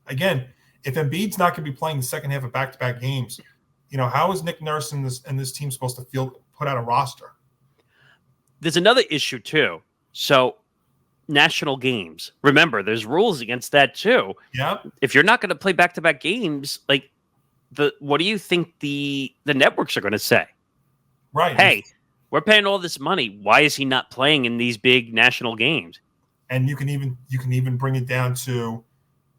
again, if Embiid's not going to be playing the second half of back-to-back games, how is Nick Nurse and this team supposed to put out a roster? There's another issue too. So national games, remember, there's rules against that too. Yeah. If you're not going to play back-to-back games, like what do you think the networks are going to say? Right. Hey, we're paying all this money. Why is he not playing in these big national games? And you can even bring it down to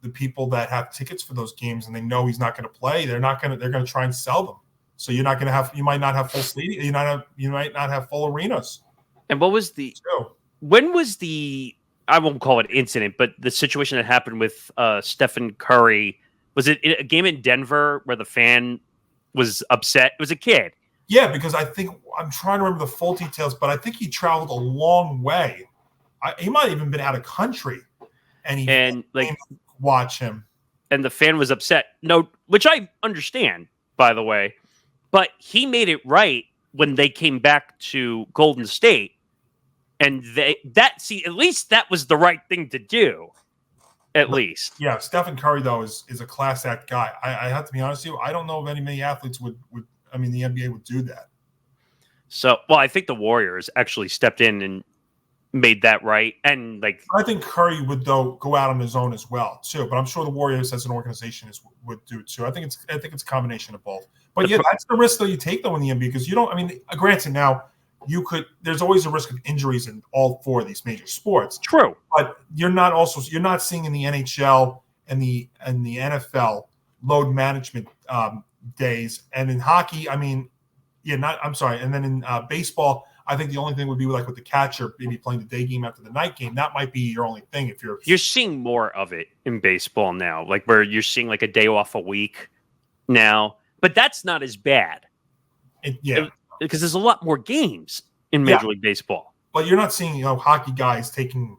the people that have tickets for those games and they know he's not going to play. They're going to try and sell them. So you might not have full stadium. You might not have full arenas. And when was I won't call it incident, but the situation that happened with Stephen Curry, was it a game in Denver where the fan was upset? It was a kid. Yeah, because I'm trying to remember the full details, but I think he traveled a long way. He might have even been out of country, and watch him. And the fan was upset. No, which I understand, by the way, but he made it right when they came back to Golden State, and at least that was the right thing to do. At least, yeah. Stephen Curry though is a class act guy. I have to be honest with you. I don't know if many athletes would. I mean, the NBA would do that. So, well, I think the Warriors actually stepped in and made that right. And I think Curry would go out on his own as well too. But I'm sure the Warriors as an organization would do it too. I think it's a combination of both. But that's the risk that you take though in the NBA, because you don't. I mean, granted, now there's always a risk of injuries in all 4 of these major sports. True, but you're not seeing in the NHL and the NFL load management days, and in hockey, I mean, and then in baseball, I think the only thing would be with the catcher maybe playing the day game after the night game. That might be your only thing if you're seeing more of it in baseball now, where you're seeing a day off a week now, but that's not as bad. Because there's a lot more games in Major League Baseball. But you're not seeing hockey guys taking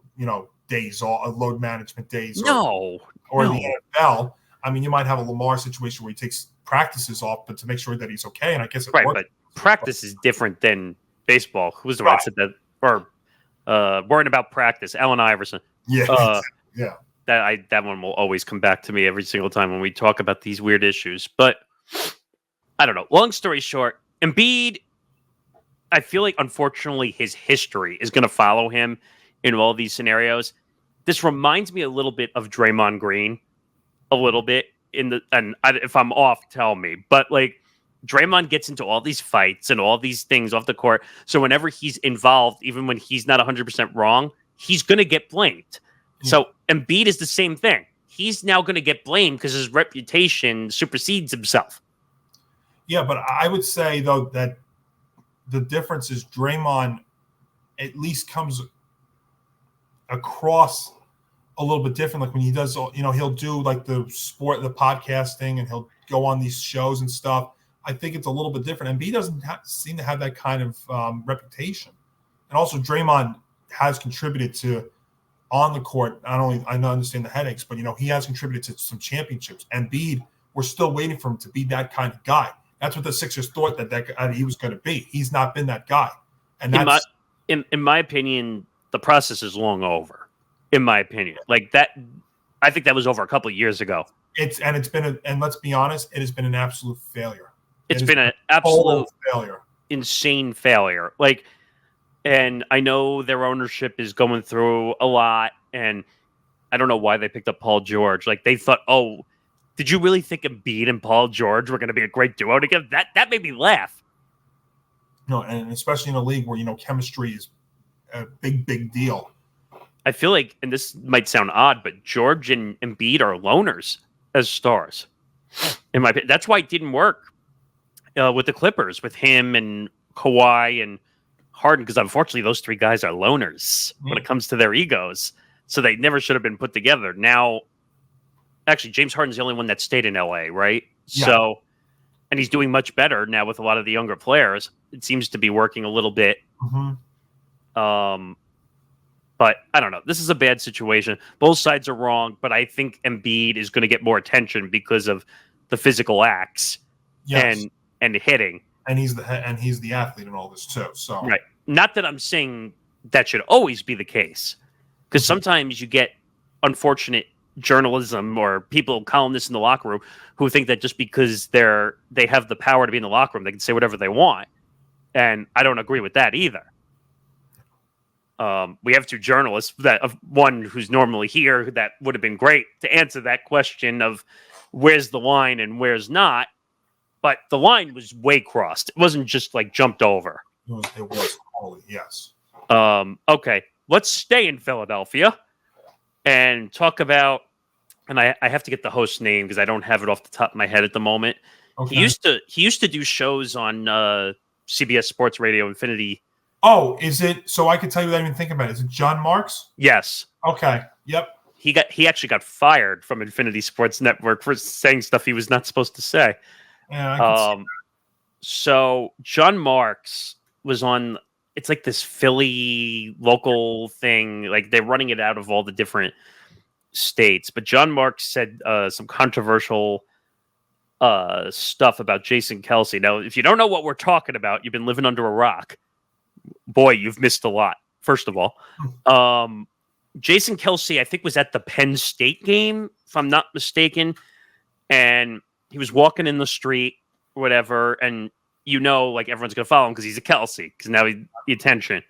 days off, load management days. No. In the NFL, I mean, you might have a Lamar situation where he takes practices off, but to make sure that he's okay. And I guess but practice is different than baseball. Who's the one that said that? Or worrying about practice? Allen Iverson. Yeah. Yeah. That one will always come back to me every single time when we talk about these weird issues. But I don't know. Long story short, Embiid, I feel like, unfortunately, his history is going to follow him in all these scenarios. This reminds me a little bit of Draymond Green, a little bit. If I'm off, tell me. But Draymond gets into all these fights and all these things off the court. So whenever he's involved, even when he's not 100% wrong, he's going to get blamed. Yeah. So Embiid is the same thing. He's now going to get blamed because his reputation supersedes himself. Yeah, but I would say, though, that the difference is Draymond at least comes across a little bit different. Like when he does, he'll do like the podcasting, and he'll go on these shows and stuff. I think it's a little bit different. Embiid doesn't seem to have that kind of reputation. And also Draymond has contributed to on the court. I understand the headaches, but he has contributed to some championships. Embiid, we're still waiting for him to be that kind of guy. That's what the Sixers thought that he was going to be. He's not been that guy. And that's in my opinion, the process is long over. In my opinion, like that, I think that was over a couple of years ago. And let's be honest, it has been an absolute failure. It's been an absolute failure, insane failure. Like, and I know their ownership is going through a lot, and I don't know why they picked up Paul George. Like they thought, oh, did you really think Embiid and Paul George were going to be a great duo together? That made me laugh. No, and especially in a league where chemistry is a big deal. I feel like, and this might sound odd, but George and Embiid are loners as stars. In my opinion, that's why it didn't work with the Clippers, with him and Kawhi and Harden, because unfortunately those three guys are loners when it comes to their egos. So they never should have been put together. Now, actually, James Harden's the only one that stayed in LA, right? Yeah. So, and he's doing much better now with a lot of the younger players. It seems to be working a little bit. Mm-hmm. But I don't know. This is a bad situation. Both sides are wrong, but I think Embiid is going to get more attention because of the physical acts and hitting. And he's the athlete in all this too. So right. Not that I'm saying that should always be the case, because sometimes you get unfortunate journalism or columnists in the locker room who think that just because they have the power to be in the locker room, they can say whatever they want. And I don't agree with that either. We have two journalists, one who's normally here, that would have been great to answer that question of where's the line and where's not. But the line was way crossed. It wasn't just like jumped over. It was totally, yes. Okay, let's stay in Philadelphia and talk about, and I have to get the host's name because I don't have it off the top of my head at the moment. Okay. He used to do shows on CBS Sports Radio Infinity. Oh, is it? So I could tell you without even thinking about it. Is it John Marks? Yes. Okay. Yep. He actually got fired from Infinity Sports Network for saying stuff he was not supposed to say. Yeah, I can see that. So John Marks was on. It's like this Philly local thing. Like they're running it out of all the different states. But John Marks said some controversial stuff about Jason Kelce. Now, if you don't know what we're talking about, you've been living under a rock. Boy, you've missed a lot, first of all. Jason Kelce, I think, was at the Penn State game, if I'm not mistaken. And he was walking in the street, whatever. And like everyone's going to follow him because he's a Kelce, because now he's the attention.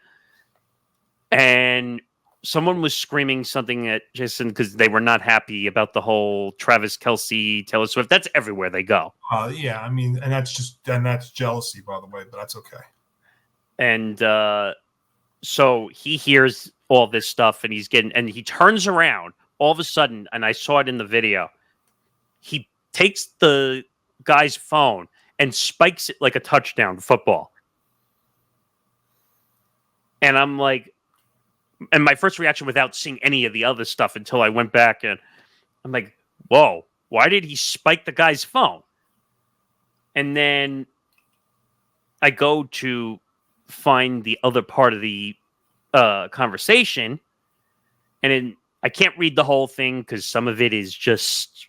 And someone was screaming something at Jason because they were not happy about the whole Travis Kelce, Taylor Swift. That's everywhere they go. Yeah, I mean, and that's jealousy, by the way, but that's okay. And so he hears all this stuff, and he turns around all of a sudden, and I saw it in the video. He takes the guy's phone and spikes it like a touchdown football. And I'm like, and my first reaction without seeing any of the other stuff until I went back, and I'm like, whoa, why did he spike the guy's phone? And then I go to find the other part of the conversation, and I can't read the whole thing because some of it is just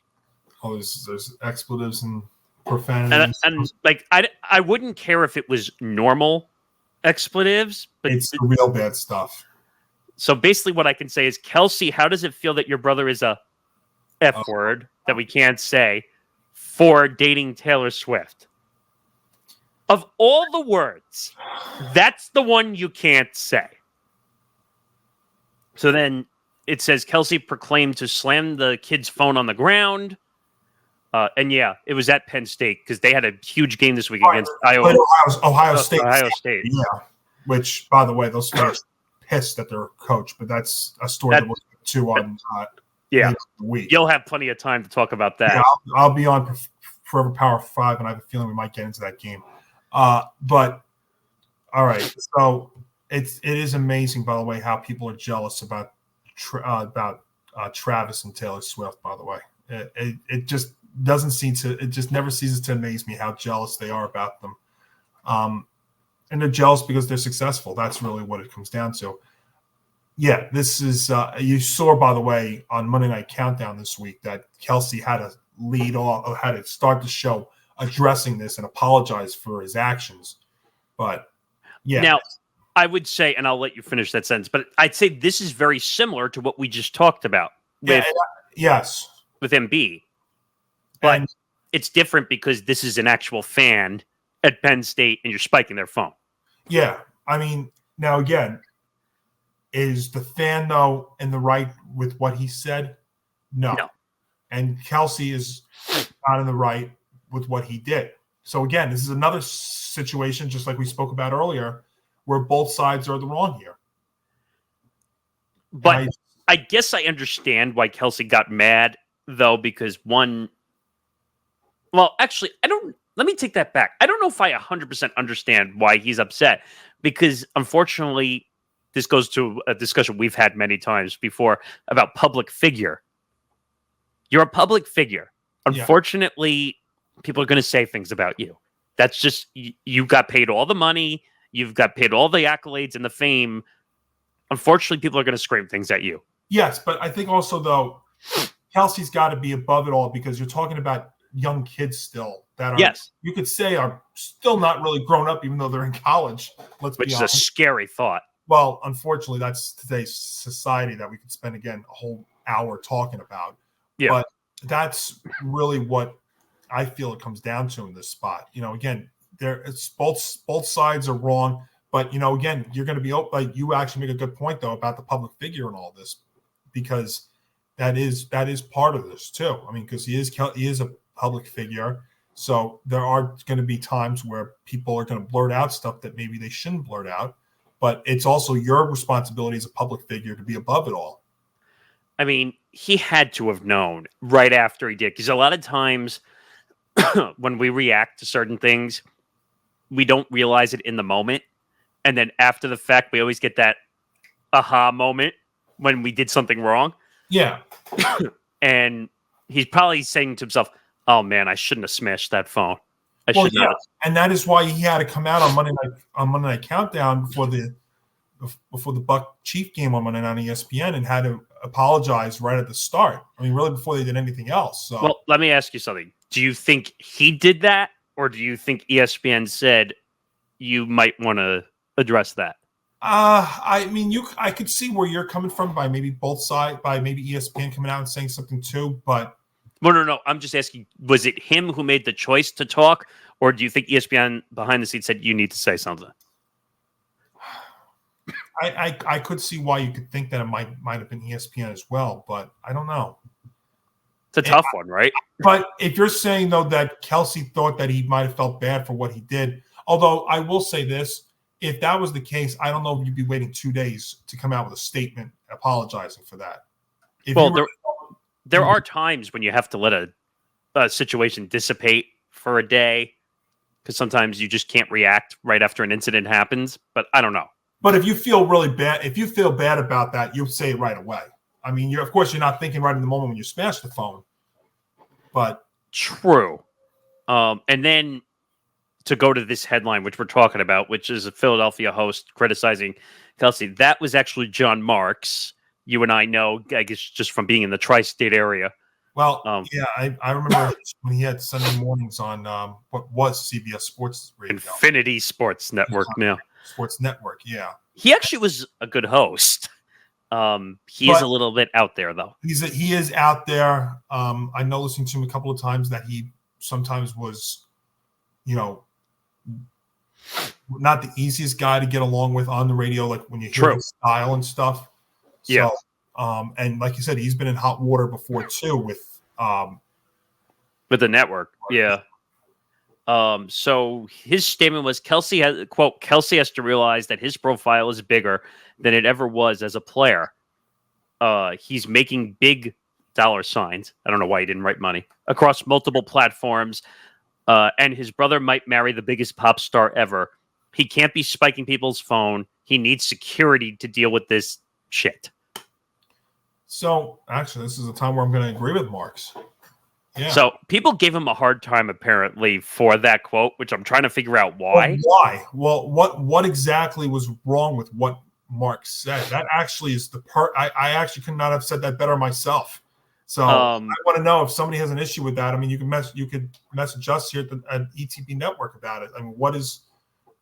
there's expletives and profanity, and like I wouldn't care if it was normal expletives, but it's the real bad stuff. So basically what I can say is, Kelce, how does it feel that your brother is a F word that we can't say for dating Taylor Swift? Of all the words, that's the one you can't say. So then it says Kelce proclaimed to slam the kid's phone on the ground. And yeah, it was at Penn State because they had a huge game this week against Ohio State. Ohio State. Yeah. Which, by the way, those players pissed at their coach, but that's a story that we'll get to on the week. You'll have plenty of time to talk about that. Yeah, I'll be on Forever Power 5, and I have a feeling we might get into that game. But All right. So it is amazing, by the way, how people are jealous about Travis and Taylor Swift. By the way, it just doesn't seem to. It just never ceases to amaze me how jealous they are about them. And they're jealous because they're successful. That's really what it comes down to. Yeah, this is you saw, by the way, on Monday Night Countdown this week that Kelce had to lead off, or had to start the show addressing this and apologize for his actions. But yeah. Now, I would say, and I'll let you finish that sentence, but I'd say this is very similar to what we just talked about with with Embiid. But it's different because this is an actual fan at Penn State and you're spiking their phone. Yeah. I mean, now again, is the fan, though, in the right with what he said? No. And Kelce is not in the right with what he did. So, again, this is another situation, just like we spoke about earlier, where both sides are the wrong here. But I guess I understand why Kelce got mad, though, because one... Well, actually, let me take that back. I don't know if I 100% understand why he's upset, because, unfortunately... This goes to a discussion we've had many times before about public figure. You're a public figure. Unfortunately, people are going to say things about you. That's just, you got paid all the money. You've got paid all the accolades and the fame. Unfortunately, people are going to scream things at you. Yes, but I think also, though, Kelce's got to be above it all because you're talking about young kids still that are, you could say, are still not really grown up, even though they're in college. Which is a scary thought. Well, unfortunately, that's today's society that we could spend, again, a whole hour talking about. Yeah. But that's really what I feel it comes down to in this spot. Again, it's both sides are wrong. But, again, you're going to be like, you actually make a good point, though, about the public figure and all this, because that is part of this, too. I mean, because he is a public figure. So there are going to be times where people are going to blurt out stuff that maybe they shouldn't blurt out. But it's also your responsibility as a public figure to be above it all. I mean, he had to have known right after he did. Because a lot of times when we react to certain things, we don't realize it in the moment. And then after the fact, we always get that aha moment when we did something wrong. Yeah. And he's probably saying to himself, oh, man, I shouldn't have smashed that phone. And that is why he had to come out on Monday Night Countdown before the Buck Chief game on Monday night on ESPN and had to apologize right at the start. I mean, really before they did anything else. So. Well, let me ask you something. Do you think he did that, or do you think ESPN said you might want to address that? I mean, I could see where you're coming from by maybe both sides, by maybe ESPN coming out and saying something too, but. No. I'm just asking, was it him who made the choice to talk, or do you think ESPN behind the scenes said you need to say something? I could see why you could think that it might have been ESPN as well, but I don't know. It's a tough one, right? But if you're saying, though, that Kelce thought that he might have felt bad for what he did, although I will say this, if that was the case, I don't know if you'd be waiting 2 days to come out with a statement apologizing for that. There are times when you have to let a situation dissipate for a day because sometimes you just can't react right after an incident happens. But I don't know. But if you feel really bad, if you feel bad about that, you'll say it right away. I mean, of course, you're not thinking right in the moment when you smash the phone. But true. And then to go to this headline, which we're talking about, which is a Philadelphia host criticizing Kelce, that was actually John Marks. You and I know, I guess, just from being in the tri-state area. Well, I remember when he had Sunday mornings on what was CBS Sports Radio. Infinity Sports Network now. Sports Network, yeah. He actually was a good host. He is a little bit out there, though. He is out there. I know listening to him a couple of times that he sometimes was, not the easiest guy to get along with on the radio, like when you hear his style and stuff. So, yeah. And like you said, he's been in hot water before too with the network. Yeah. So his statement was Kelce has to realize that his profile is bigger than it ever was as a player. He's making big dollar signs. I don't know why he didn't write money across multiple platforms. And his brother might marry the biggest pop star ever. He can't be spiking people's phone. He needs security to deal with this shit. So, actually, this is a time where I'm going to agree with Marks. Yeah. So people gave him a hard time apparently for that quote, which I'm trying to figure out why. Why? Well, what exactly was wrong with what Mark said? That actually is the part I actually could not have said that better myself. So I want to know if somebody has an issue with that. I mean, you could message us here at ETP Network about it. I mean, what is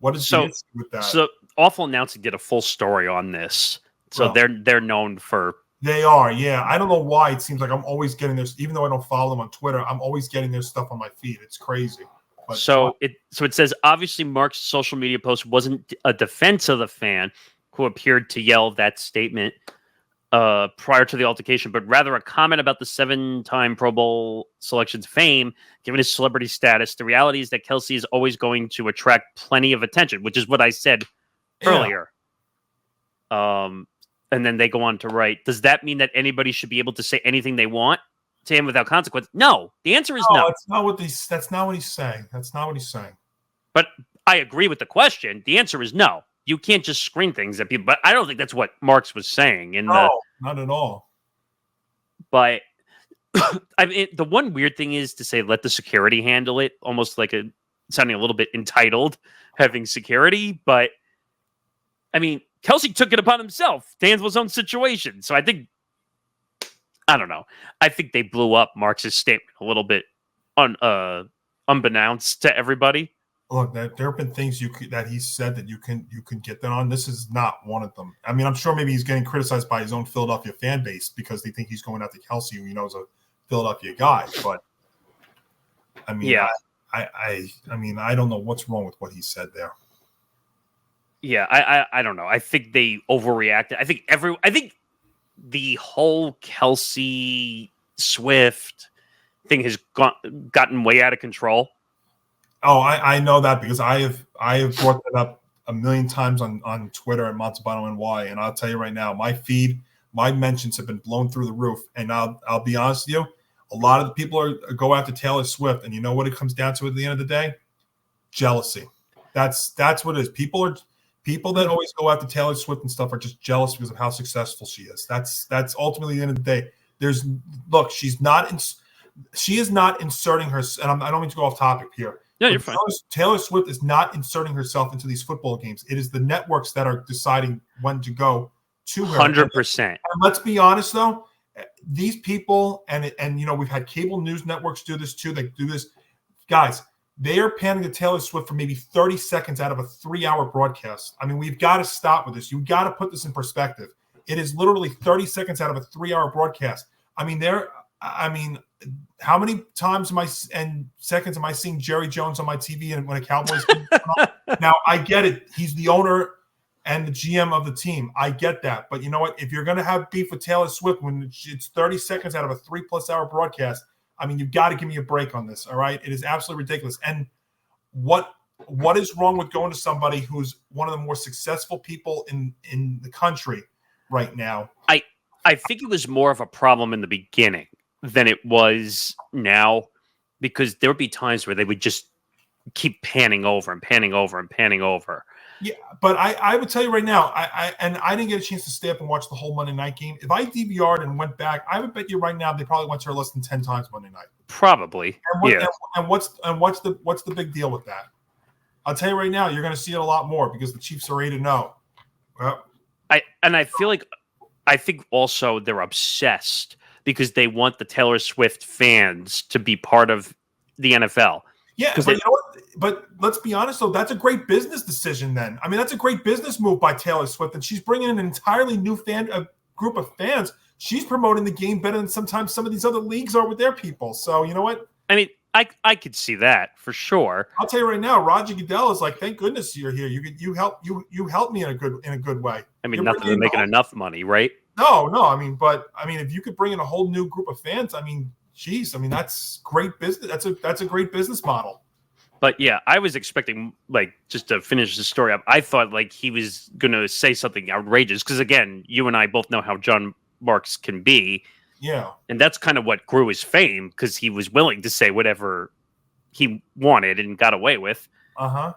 the issue with that? So Awful Announcing did a full story on this. So they're known for. They are, yeah. I don't know why it seems like I'm always getting this, even though I don't follow them on Twitter. I'm always getting their stuff on my feed. It's crazy. But so it says obviously Mark's social media post wasn't a defense of the fan who appeared to yell that statement prior to the altercation, but rather a comment about the 7-time Pro Bowl selection's fame, given his celebrity status. The reality is that Kelce is always going to attract plenty of attention, which is what I said earlier. And then they go on to write, does that mean that anybody should be able to say anything they want to him without consequence? No. The answer is no. That's not what he's saying. That's not what he's saying. But I agree with the question. The answer is no. You can't just scream things at people. But I don't think that's what Marks was saying. No, not at all. But I mean, the one weird thing is to say, let the security handle it, almost like sounding a little bit entitled, having security. But I mean, Kelce took it upon himself to handle his own situation. So I think, I don't know. I think they blew up Marks' statement a little bit unbeknownst to everybody. Look, there have been things that he said that you can get that on. This is not one of them. I mean, I'm sure maybe he's getting criticized by his own Philadelphia fan base because they think he's going after Kelce, who he knows a Philadelphia guy. But I mean, yeah. I mean, I don't know what's wrong with what he said there. Yeah, I don't know. I think they overreacted. I think the whole Kelce Swift thing has gotten way out of control. Oh, I know that because I have brought that up a million times on Twitter at Montalbano NY, and I'll tell you right now, my feed, my mentions have been blown through the roof. And I'll be honest with you, a lot of the people go after Taylor Swift, and you know what it comes down to at the end of the day? Jealousy. That's what it is. People that always go after Taylor Swift and stuff are just jealous because of how successful she is. That's ultimately the end of the day. She is not inserting her, and I don't mean to go off topic here. No, you're fine. Taylor Swift is not inserting herself into these football games. It is the networks that are deciding when to go to her. 100%. And let's be honest, though, these people, and you know, we've had cable news networks do this too. They do this, guys. They are panning to Taylor Swift for maybe 30 seconds out of a 3-hour broadcast. I mean, we've got to stop with this. You've got to put this in perspective. It is literally 30 seconds out of a 3-hour broadcast. I mean, how many times seconds am I seeing Jerry Jones on my TV and when a Cowboys game comes on? Now, I get it. He's the owner and the GM of the team. I get that. But you know what? If you're going to have beef with Taylor Swift when it's 30 seconds out of a 3+ hour broadcast, I mean, you've got to give me a break on this, all right? It is absolutely ridiculous. And what is wrong with going to somebody who's one of the more successful people in the country right now? I think it was more of a problem in the beginning than it was now, because there would be times where they would just keep panning over and panning over and panning over. Yeah, but I would tell you right now, I didn't get a chance to stay up and watch the whole Monday night game. If I DVR'd and went back, I would bet you right now they probably went to her less than 10 times Monday night. Probably. And what's the big deal with that? I'll tell you right now, you're going to see it a lot more because the Chiefs are 8-0. Well, I think also they're obsessed because they want the Taylor Swift fans to be part of the NFL. Yeah, but you know what? But let's be honest, though, that's a great business decision then. I mean, that's a great business move by Taylor Swift, and she's bringing in an entirely new group of fans. She's promoting the game better than sometimes some of these other leagues are with their people. So, you know what? I mean, I could see that for sure. I'll tell you right now, Roger Goodell is like, thank goodness you're here. You help me in a good way. I mean, nothing than making enough money, right? No. I mean, if you could bring in a whole new group of fans, I mean, geez, I mean, that's great business. That's a great business model. But yeah, I was expecting, like, just to finish the story up, I thought like he was going to say something outrageous because, again, you and I both know how John Marks can be. Yeah. And that's kind of what grew his fame, because he was willing to say whatever he wanted and got away with. Uh-huh.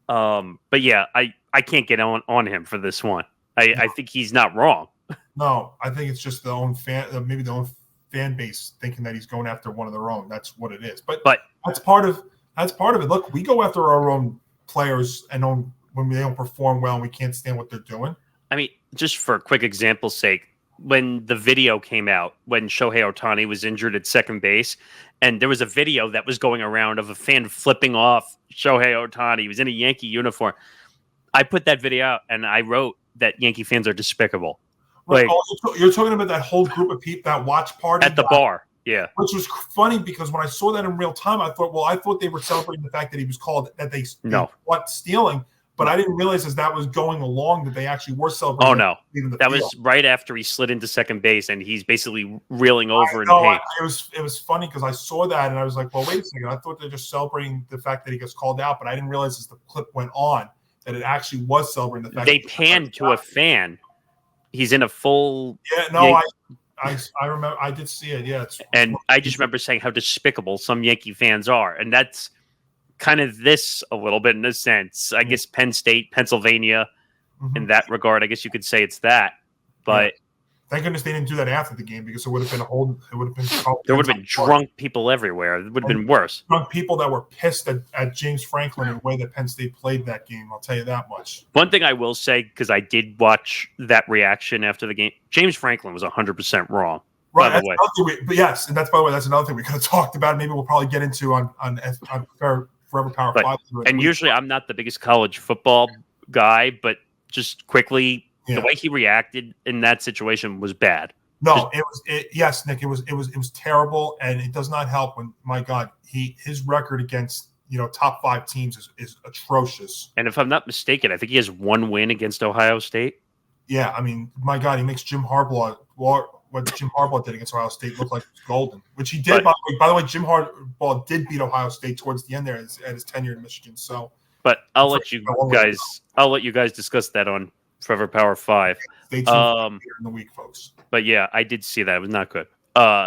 But yeah, I can't get on him for this one. I think he's not wrong. No, I think it's just maybe the own fan base thinking that he's going after one of their own. That's what it is. But that's part of it. Look, we go after our own players and when they don't perform well and we can't stand what they're doing. I mean, just for a quick example's sake, when the video came out, when Shohei Ohtani was injured at second base, and there was a video that was going around of a fan flipping off Shohei Ohtani. He was in a Yankee uniform. I put that video out, and I wrote that Yankee fans are despicable. Like, you're talking about that whole group of people, that watch party at the bar. Yeah. Which was funny because when I saw that in real time, I thought they were celebrating the fact that he was called, that they what stealing. But I didn't realize as that was going along that they actually were celebrating. Oh, no. That was right after he slid into second base, and he's basically reeling over in pain. It was funny because I saw that, and I was like, well, wait a second. I thought they were just celebrating the fact that he gets called out, but I didn't realize as the clip went on that it actually was celebrating the fact they panned to a fan. He's in a full... Yeah, no, I remember. I did see it, yeah. And I just remember saying how despicable some Yankee fans are, and that's kind of this a little bit in a sense. I guess Penn State, Pennsylvania, in that regard, I guess you could say it's that. But thank goodness they didn't do that after the game because it would have been there would have been drunk people everywhere. It would have been worse. Drunk people that were pissed at James Franklin and the way that Penn State played that game. I'll tell you that much. One thing I will say, because I did watch that reaction after the game, James Franklin was 100% wrong. Right, by the way. But yes, and that's by the way, that's another thing we could have talked about. Maybe we'll probably get into on Forever Power 5. And usually I'm not the biggest college football guy, but just quickly, the way he reacted in that situation was bad. No, yes, Nick, it was terrible, and it does not help when, my God, his record against top 5 teams is atrocious. And if I'm not mistaken, I think he has one win against Ohio State. Yeah, I mean, my God, he makes Jim Harbaugh. What Jim Harbaugh did against Ohio State looked like it was golden, which he did. By the way, Jim Harbaugh did beat Ohio State towards the end there at his tenure in Michigan. So, but I'll let you guys discuss that on Forever Power 5. Stay tuned in the week, folks. But yeah, I did see that. It was not good.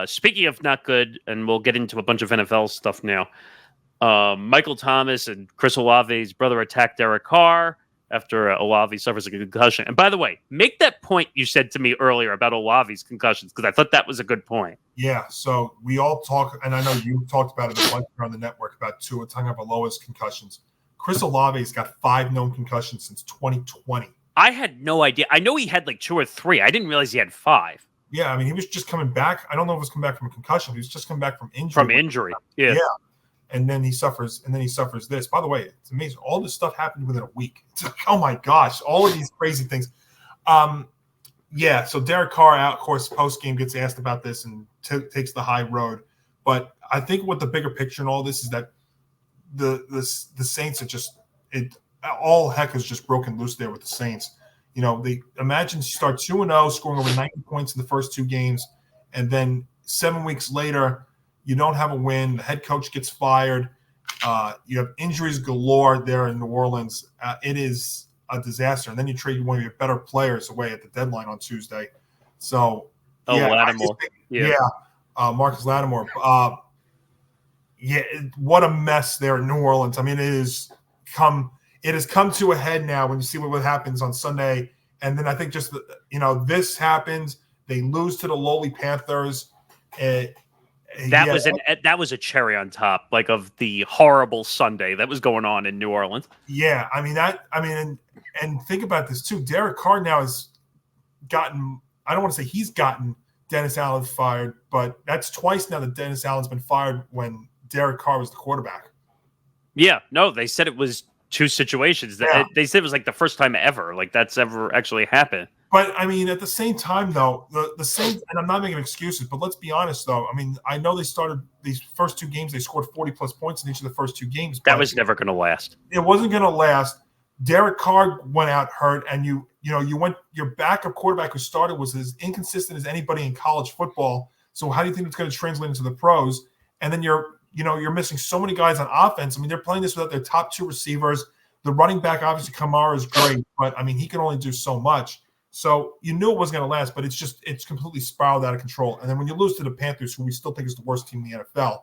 Speaking of not good, and we'll get into a bunch of NFL stuff now. Michael Thomas and Chris Olave's brother attacked Derek Carr after Olave suffers a concussion. And by the way, make that point you said to me earlier about Olave's concussions, because I thought that was a good point. Yeah, so we all talk, and I know you talked about it a bunch on the network about Tua Tagovailoa's concussions. Chris Olave's got 5 known concussions since 2020. I had no idea. I know he had like 2 or 3. I didn't realize he had 5. Yeah, I mean, he was just coming back. I don't know if it was coming back from a concussion. He was just coming back from injury. From injury, yeah. And then he suffers this. By the way, it's amazing. All this stuff happened within a week. It's like, oh my gosh, all of these crazy things. So Derek Carr out, of course, post-game gets asked about this and takes the high road. But I think what the bigger picture in all this is that the Saints are just all heck has just broken loose there with the Saints. They imagine you start 2-0, scoring over 90 points in the first 2 games, and then 7 weeks later, you don't have a win. The head coach gets fired. You have injuries galore there in New Orleans. It is a disaster. And then you trade one of your better players away at the deadline on Tuesday. So, Lattimore. Marcus Lattimore. What a mess there in New Orleans. I mean, it has come to a head now when you see what happens on Sunday. And then I think just this happens. They lose to the lowly Panthers. That was a cherry on top, like, of the horrible Sunday that was going on in New Orleans. Yeah, and think about this too. Derek Carr now has gotten. I don't want to say he's gotten Dennis Allen fired, but that's twice now that Dennis Allen's been fired when Derek Carr was the quarterback. Yeah, no, they said it was 2 situations. They said it was like the first time ever, like that's ever actually happened. But, I mean, at the same time, though, the Saints, and I'm not making excuses, but let's be honest, though. I mean, I know they started these first 2 games, they scored 40-plus points in each of the first 2 games. That was never going to last. It wasn't going to last. Derek Carr went out hurt, and your backup quarterback who started was as inconsistent as anybody in college football. So how do you think it's going to translate into the pros? And then you're missing so many guys on offense. I mean, they're playing this without their top 2 receivers. The running back, obviously, Kamara is great, but, I mean, he can only do so much. So you knew it wasn't going to last, but it's completely spiraled out of control. And then when you lose to the Panthers, who we still think is the worst team in the NFL,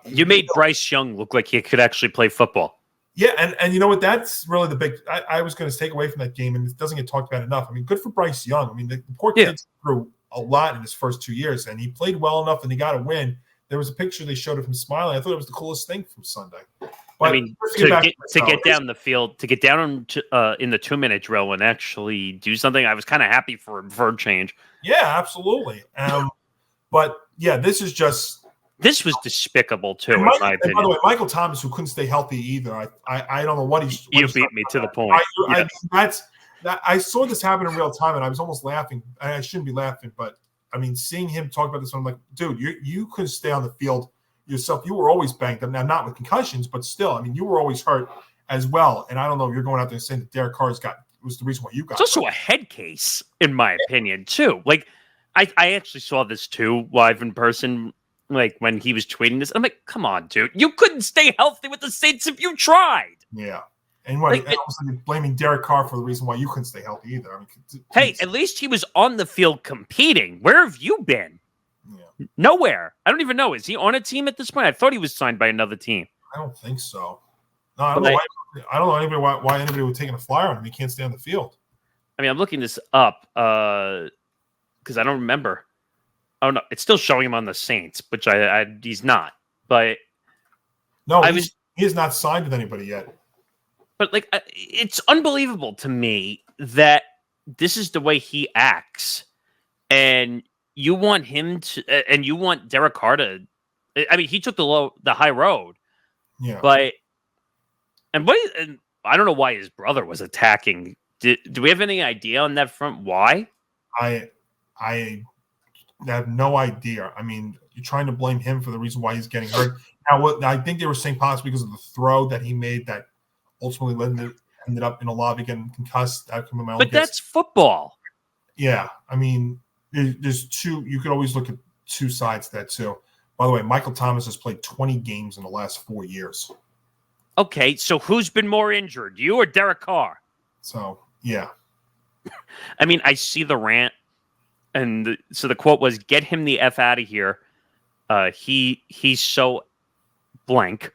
you made Bryce Young look like he could actually play football. Yeah, and you know what? That's really the big. I was going to take away from that game, and it doesn't get talked about enough. I mean, good for Bryce Young. I mean, the poor kid's through a lot in his first 2 years, and he played well enough, and he got a win. There was a picture they showed of him smiling. I thought it was the coolest thing from Sunday. But I mean, to get down the field, to get down in the 2-minute drill and actually do something, I was kind of happy for a change. Yeah, absolutely. But yeah, this was despicable too, in my opinion. By the way, Michael Thomas, who couldn't stay healthy either. I don't know what he's. You beat me to the point. I saw this happen in real time, and I was almost laughing. I shouldn't be laughing, but I mean, seeing him talk about this, I'm like, dude, you couldn't stay on the field yourself. You were always banged up. Now, not with concussions, but still, I mean, you were always hurt as well. And I don't know if you're going out there saying that Derek Carr was the reason why you got. It's also a head case, in my opinion, too. Like, I actually saw this too live in person. Like when he was tweeting this, I'm like, come on, dude. You couldn't stay healthy with the Saints if you tried. Yeah. And what blaming Derek Carr for the reason why you couldn't stay healthy either. I mean, hey, at least he was on the field competing. Where have you been? Yeah. Nowhere. I don't even know. Is he on a team at this point? I thought he was signed by another team. I don't think so. No, I don't know why anybody would take a flyer on him. He can't stay on the field. I mean, I'm looking this up because I don't remember. Oh no, it's still showing him on the Saints, which he's not. But no, he is not signed with anybody yet. But like, it's unbelievable to me that this is the way he acts, and you want him to, and you want Derek Carr to. I mean, he took the high road. Yeah. But and I don't know why his brother was attacking. Do we have any idea on that front? Why? I have no idea. I mean, you're trying to blame him for the reason why he's getting hurt. Now, I think they were saying possibly because of the throw that he made that ultimately ended up in Olave getting concussed. But that's football. Yeah. I mean, there's two. You could always look at two sides to that, too. By the way, Michael Thomas has played 20 games in the last 4 years. Okay, so who's been more injured, you or Derek Carr? So, yeah. I mean, I see the rant. And so the quote was, "Get him the F out of here. He's so blank."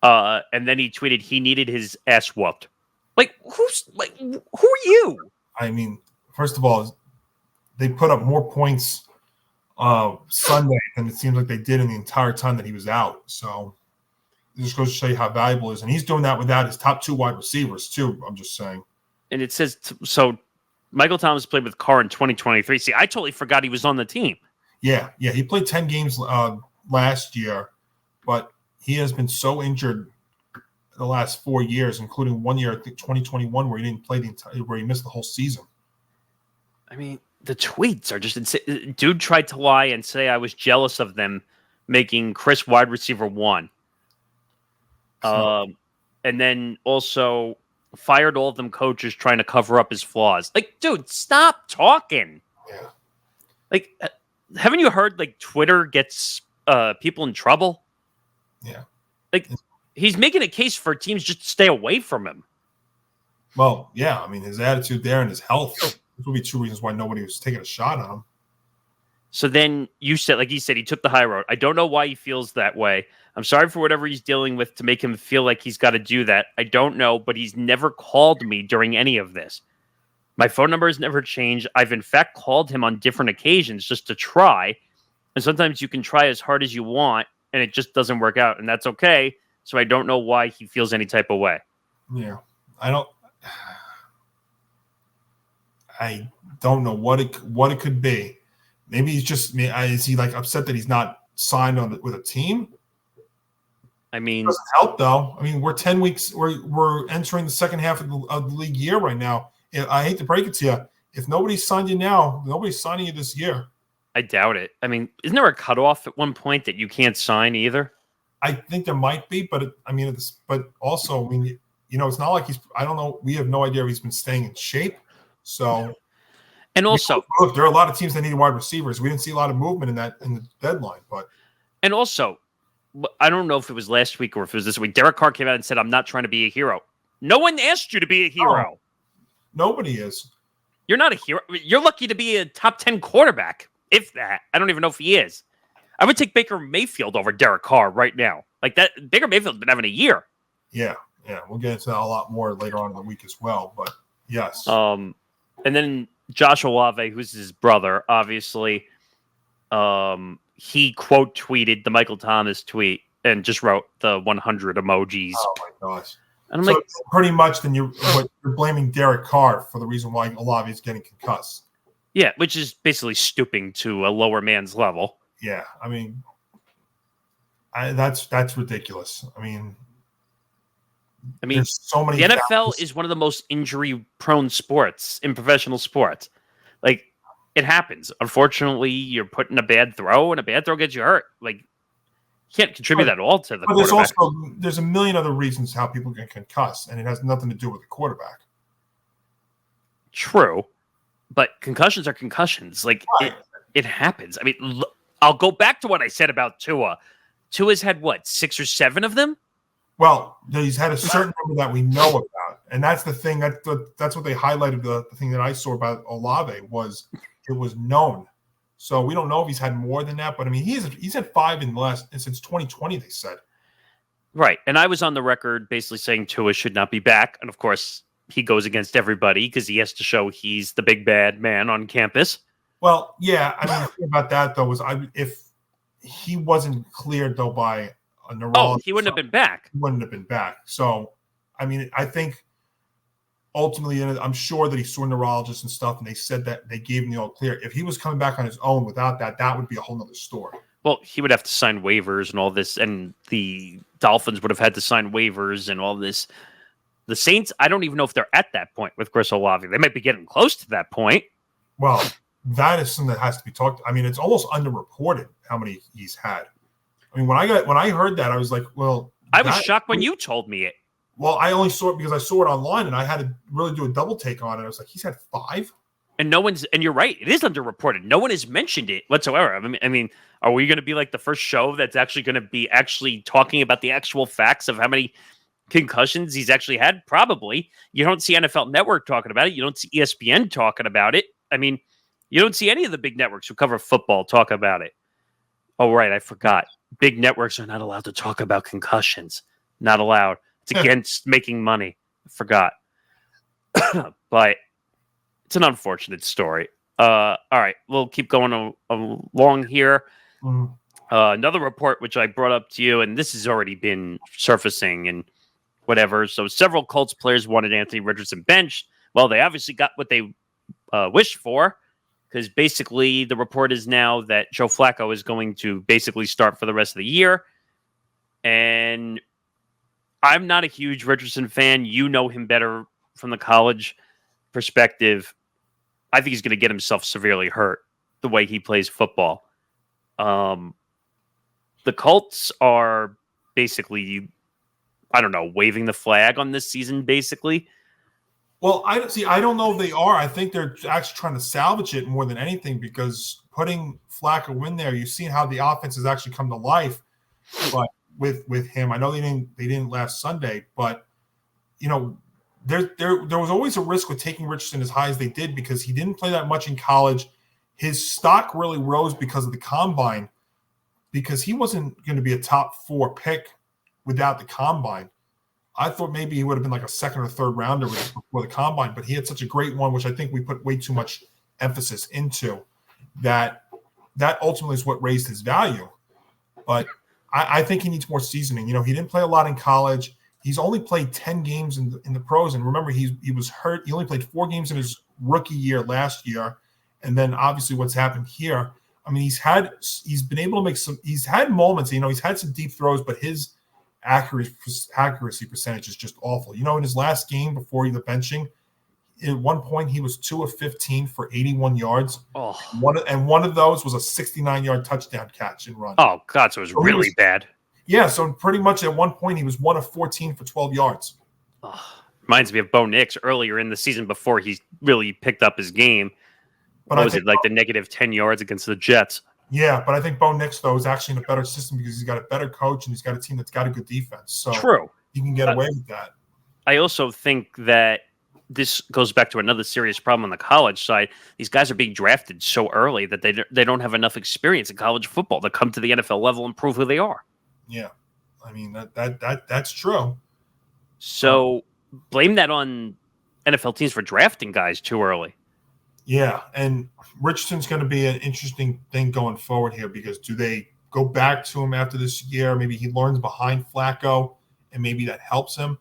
And then he tweeted he needed his ass whooped. Like, who are you? I mean, first of all, they put up more points Sunday than it seems like they did in the entire time that he was out. So it just goes to show you how valuable he is. And he's doing that without his top 2 wide receivers, too, I'm just saying. And it says, so Michael Thomas played with Carr in 2023. See, I totally forgot he was on the team. Yeah. He played 10 games last year, but he has been so injured the last 4 years, including 1 year, I think 2021, where he didn't play where he missed the whole season. I mean, the tweets are just insane. Dude tried to lie and say I was jealous of them making Chris wide receiver 1. And then also fired all of them coaches trying to cover up his flaws. Like, dude, stop talking. Yeah. Like, haven't you heard, like, Twitter gets people in trouble? Yeah. Like, he's making a case for teams just to stay away from him. Well, yeah. I mean, his attitude there and his health. Those would be 2 reasons why nobody was taking a shot on him. So then you said, like he said, he took the high road. I don't know why he feels that way. I'm sorry for whatever he's dealing with to make him feel like he's got to do that. I don't know, but he's never called me during any of this. My phone number has never changed. I've, in fact, called him on different occasions just to try. And sometimes you can try as hard as you want, and it just doesn't work out. And that's okay. So I don't know why he feels any type of way. Yeah. I don't know what it could be. Maybe he's just, is he like upset that he's not signed with a team? I mean, it doesn't help though. I mean, we're 10 weeks. We're entering the second half of the league year right now. I hate to break it to you. If nobody's signed you now, nobody's signing you this year. I doubt it. I mean, isn't there a cutoff at one point that you can't sign either? I think there might be, but also, I mean, it's not like I don't know. We have no idea if he's been staying in shape. So, and also, look, there are a lot of teams that need wide receivers. We didn't see a lot of movement in the deadline, and also, I don't know if it was last week or if it was this week. Derek Carr came out and said, "I'm not trying to be a hero." No one asked you to be a hero. Nobody is. You're not a hero. You're lucky to be a top 10 quarterback, if that. I don't even know if he is. I would take Baker Mayfield over Derek Carr right now. Like that, Baker Mayfield's been having a year. Yeah, Yeah, we'll get into that a lot more later on in the week as well. But yes. And then Josh Olave, who's his brother, obviously, he quote tweeted the Michael Thomas tweet and just wrote the 100 emojis. Oh my gosh! And I'm so like, pretty much, then you're blaming Derek Carr for the reason why Olave is getting concussed. Yeah, which is basically stooping to a lower man's level. Yeah, I mean, that's ridiculous. I mean, there's so many. The NFL is one of the most injury-prone sports in professional sports. Like, it happens. Unfortunately, you're putting a bad throw, and a bad throw gets you hurt. Like, you can't contribute that all to the quarterback. There's a million other reasons how people get concussed, and it has nothing to do with the quarterback. True, but concussions are concussions. Like, right. it happens. I mean, I'll go back to what I said about Tua. Tua's had, 6 or 7 of them? Well, he's had a certain number that we know about, and that's the thing. That's what they highlighted. The thing that I saw about Olave was it was known. So we don't know if he's had more than that, but I mean, he's had 5 in the last since 2020. They said. Right, and I was on the record basically saying Tua should not be back, and of course he goes against everybody because he has to show he's the big bad man on campus. Well, yeah, I mean, the thing about that though was if he wasn't cleared though by a neurologist, he wouldn't have been back. He wouldn't have been back. So, I mean, I think ultimately, I'm sure that he saw neurologists and stuff, and they said that they gave him the all clear. If he was coming back on his own without that, that would be a whole nother story. Well, he would have to sign waivers and all this, and the Dolphins would have had to sign waivers and all this. The Saints, I don't even know if they're at that point with Chris Olave. They might be getting close to that point. Well, that is something that has to be talked. I mean, it's almost underreported how many he's had. I mean, when I heard that, I was like, well, I was shocked when you told me it. Well, I only saw it because I saw it online, and I had to really do a double take on it. I was like, he's had 5? And and you're right, it is underreported. No one has mentioned it whatsoever. I mean, are we going to be like the first show that's actually going to be actually talking about the actual facts of how many concussions he's actually had? Probably. You don't see NFL Network talking about it. You don't see ESPN talking about it. I mean, you don't see any of the big networks who cover football talk about it. Oh, right, I forgot. Big networks are not allowed to talk about concussions. Not allowed. It's against making money. I forgot. But it's an unfortunate story. All right, we'll keep going along here. Mm-hmm. Another report which I brought up to you, and this has already been surfacing and whatever. So several Colts players wanted Anthony Richardson benched. Well, they obviously got what they wished for, because basically the report is now that Joe Flacco is going to basically start for the rest of the year. And I'm not a huge Richardson fan. You know him better from the college perspective. I think he's going to get himself severely hurt the way he plays football. The Colts are basically, I don't know, waving the flag on this season, basically. Well, I don't know if they are. I think they're actually trying to salvage it more than anything, because putting Flacco in there, you've seen how the offense has actually come to life. But with him, I know they didn't last Sunday, but you know, there was always a risk with taking Richardson as high as they did, because he didn't play that much in college. His stock really rose because of the combine, because he wasn't going to be a top 4 pick without the combine. I thought maybe he would have been like a 2nd or 3rd rounder before the combine, but he had such a great one, which I think we put way too much emphasis into, that ultimately is what raised his value. But I think he needs more seasoning. You know, he didn't play a lot in college. He's only played 10 games in the pros. And remember, he was hurt. He only played 4 games in his rookie year last year. And then obviously what's happened here. I mean, he's been able to make he's had moments, you know, he's had some deep throws, but his accuracy percentage is just awful. You know, in his last game before the benching, at one point he was 2 of 15 for 81 yards. Oh. One of those was a 69-yard touchdown catch and run. Oh, God, so it was really bad. Yeah, so pretty much at one point he was 1 of 14 for 12 yards. Oh, reminds me of Bo Nix earlier in the season before he really picked up his game. But what was it, like the negative 10 yards against the Jets? Yeah, but I think Bo Nix, though, is actually in a better system because he's got a better coach and he's got a team that's got a good defense. So true. You can get away with that. I also think that this goes back to another serious problem on the college side. These guys are being drafted so early that they don't have enough experience in college football to come to the NFL level and prove who they are. Yeah, I mean that's true. So blame that on NFL teams for drafting guys too early. Yeah, and Richardson's going to be an interesting thing going forward here because do they go back to him after this year? Maybe he learns behind Flacco, and maybe that helps him.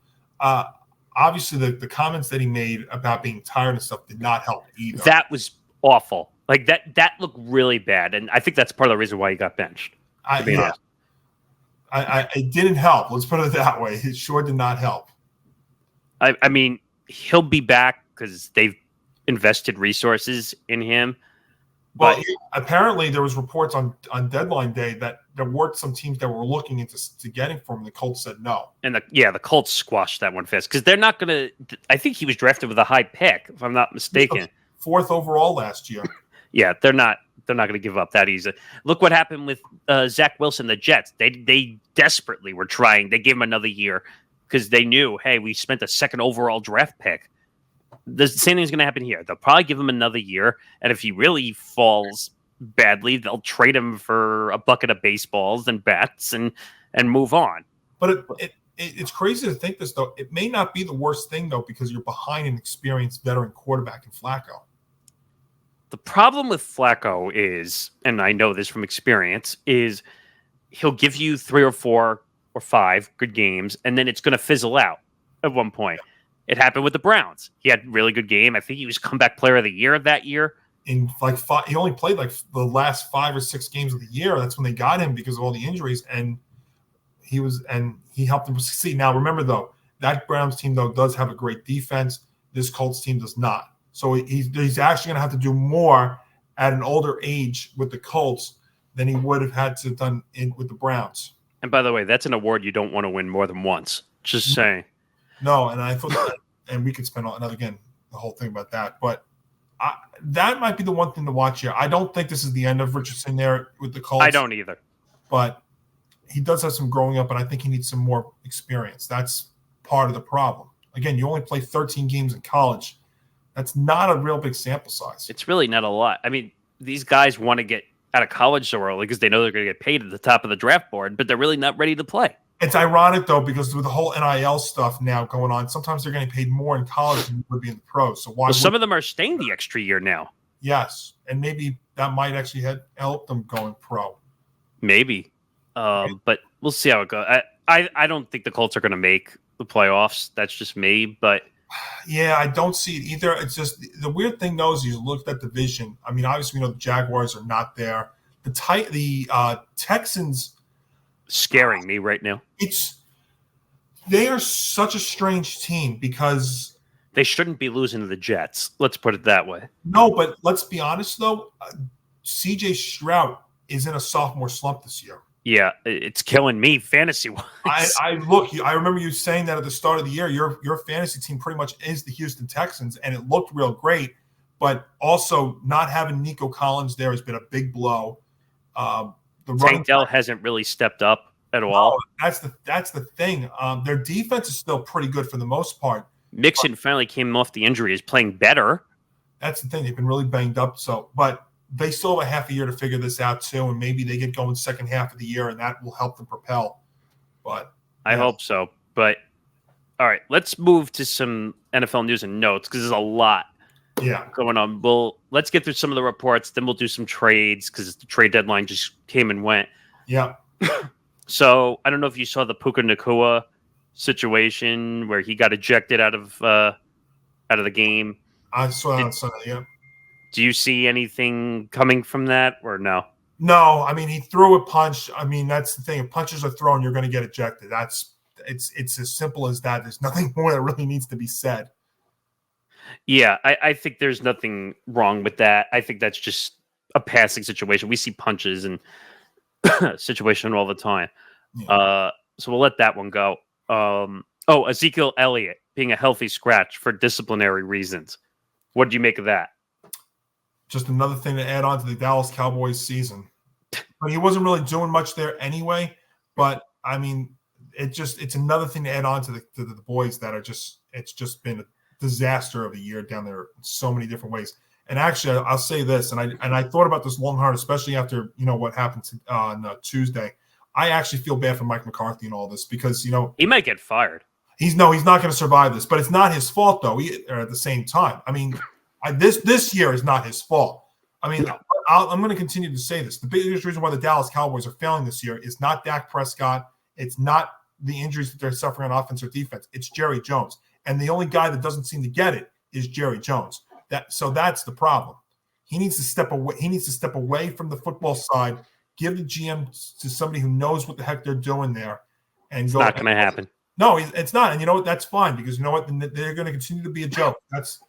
Obviously, the comments that he made about being tired and stuff did not help either. That was awful. Like that looked really bad, and I think that's part of the reason why he got benched. It didn't help. Let's put it that way. It sure did not help. I mean, he'll be back because they've invested resources in him. But well, apparently there was reports on deadline day that there weren't some teams that were looking into getting for him. The Colts said no. And the Colts squashed that one fast because they're not going to. I think he was drafted with a high pick, if I'm not mistaken. 4th overall last year. Yeah, they're not going to give up that easy. Look what happened with Zach Wilson, the Jets. They desperately were trying. They gave him another year because they knew, hey, we spent a 2nd overall draft pick. The same thing's going to happen here. They'll probably give him another year, and if he really falls badly, they'll trade him for a bucket of baseballs and bats and move on. But it's crazy to think this, though. It may not be the worst thing, though, because you're behind an experienced veteran quarterback in Flacco. The problem with Flacco is, and I know this from experience, is he'll give you 3 or 4 or 5 good games, and then it's going to fizzle out at one point. It happened with the Browns. He had a really good game. I think he was comeback player of the year that year. In he only played like the last 5 or 6 games of the year. That's when they got him because of all the injuries, and he helped them succeed. Now, remember though, that Browns team though does have a great defense. This Colts team does not. So he's actually going to have to do more at an older age with the Colts than he would have had to have done with the Browns. And by the way, that's an award you don't want to win more than once. Just saying. No, and I thought, and we could spend the whole thing about that, but that might be the one thing to watch here. I don't think this is the end of Richardson there with the Colts. I don't either. But he does have some growing up, and I think he needs some more experience. That's part of the problem. Again, you only play 13 games in college. That's not a real big sample size. It's really not a lot. I mean, these guys want to get out of college so early because they know they're going to get paid at the top of the draft board, but they're really not ready to play. It's ironic, though, because with the whole NIL stuff now going on, sometimes they're getting paid more in college than they would be in the pros. So why? Some of them are staying the extra year now. Yes, and maybe that might actually help them going pro. Maybe, but we'll see how it goes. I don't think the Colts are going to make the playoffs. That's just me, but yeah, I don't see it either. It's just the weird thing, though, is you look at the division. I mean, obviously, we know the Jaguars are not there. The Texans. Scaring me right now. They are such a strange team because they shouldn't be losing to the Jets. Let's put it that way. No, but let's be honest though. CJ Stroud is in a sophomore slump this year. Yeah, it's killing me fantasy wise. I remember you saying that at the start of the year. Your fantasy team pretty much is the Houston Texans, and it looked real great. But also not having Nico Collins there has been a big blow. Tank Dell hasn't really stepped up at all. No, that's the thing. Their defense is still pretty good for the most part. Mixon finally came off the injury, is playing better. That's the thing. They've been really banged up. But they still have a half a year to figure this out too, and maybe they get going second half of the year, and that will help them propel. But I hope so. But all right, let's move to some NFL news and notes because there's a lot. Going on. Let's get through some of the reports, then we'll do some trades because the trade deadline just came and went. Yeah. So I don't know if you saw the Puca Nacua situation where he got ejected out of the game. I saw that on Sunday. Yeah. Do you see anything coming from that or no? No. I mean, he threw a punch. I mean, that's the thing. If punches are thrown, you're going to get ejected. It's as simple as that. There's nothing more that really needs to be said. Yeah, I think there's nothing wrong with that. I think that's just a passing situation. We see punches and situation all the time. Yeah. So we'll let that one go. Ezekiel Elliott being a healthy scratch for disciplinary reasons. What did you make of that? Just another thing to add on to the Dallas Cowboys season. But he wasn't really doing much there anyway. But I mean, it's another thing to add on to the boys that are it's just been a disaster of a year down there in so many different ways. And actually, I'll say this, and I thought about this long hard, especially after what happened on Tuesday. I actually feel bad for Mike McCarthy and all this because he might get fired. He's not going to survive this, but it's not his fault though. At the same time, I mean, this year is not his fault. I mean, No. I'm going to continue to say this. The biggest reason why the Dallas Cowboys are failing this year is not Dak Prescott. It's not the injuries that they're suffering on offense or defense. It's Jerry Jones, and the only guy that doesn't seem to get it is Jerry Jones. So that's the problem. He needs to step away. He needs to step away from the football side, give the GM to somebody who knows what the heck they're doing there, and It's go. not going to happen. No, it's not. And you know what? That's fine because you know what? They're going to continue to be a joke. That's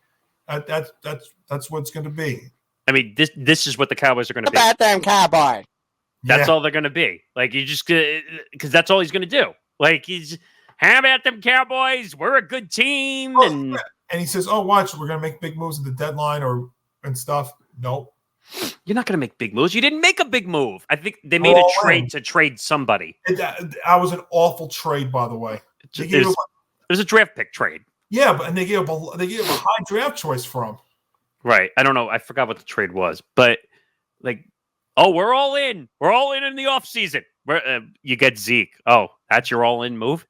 what it's going to be. I mean, this is what the Cowboys are going to be. About them Cowboy. That's all they're going to be. Like, you just because that's all he's going to do. Like, how about them Cowboys? We're a good team, and he says, "Oh, watch, we're going to make big moves at the deadline and stuff." Nope. You're not going to make big moves. You didn't make a big move. I think they made a trade to trade somebody. That was an awful trade, by the way. It was a draft pick trade. Yeah, but they gave a high draft choice for him. Right. I don't know. I forgot what the trade was, but like, oh, we're all in. We're all in the offseason. You get Zeke. Oh, that's your all in move.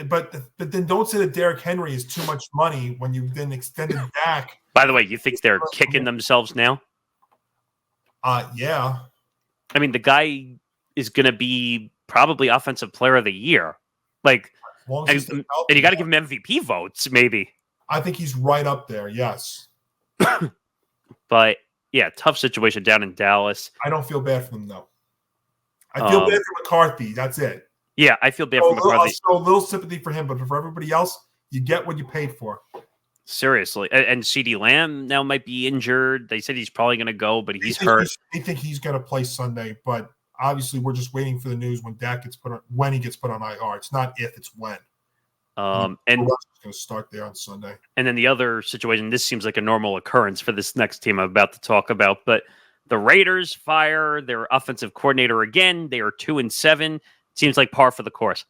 But then don't say that Derek Henry is too much money when you've then extended Dak. By the way, you think they're kicking themselves now? Yeah. I mean, the guy is going to be probably offensive player of the year. Like, and you got to give him MVP votes, maybe. I think he's right up there. Yes. But yeah, tough situation down in Dallas. I don't feel bad for them though. I feel bad for McCarthy. That's it. Yeah, I feel bad for McCarthy. So a little sympathy for him, but for everybody else, you get what you paid for. Seriously. And CeeDee Lamb now might be injured. They said he's probably going to go, but he's hurt. They think he's going to play Sunday, but obviously we're just waiting for the news when Dak gets put on, when he gets put on IR. It's not if, it's when. And going to start there on Sunday. And then the other situation, this seems like a normal occurrence for this next team I'm about to talk about, but the Raiders fire their offensive coordinator again. They are 2-7. Seems like par for the course.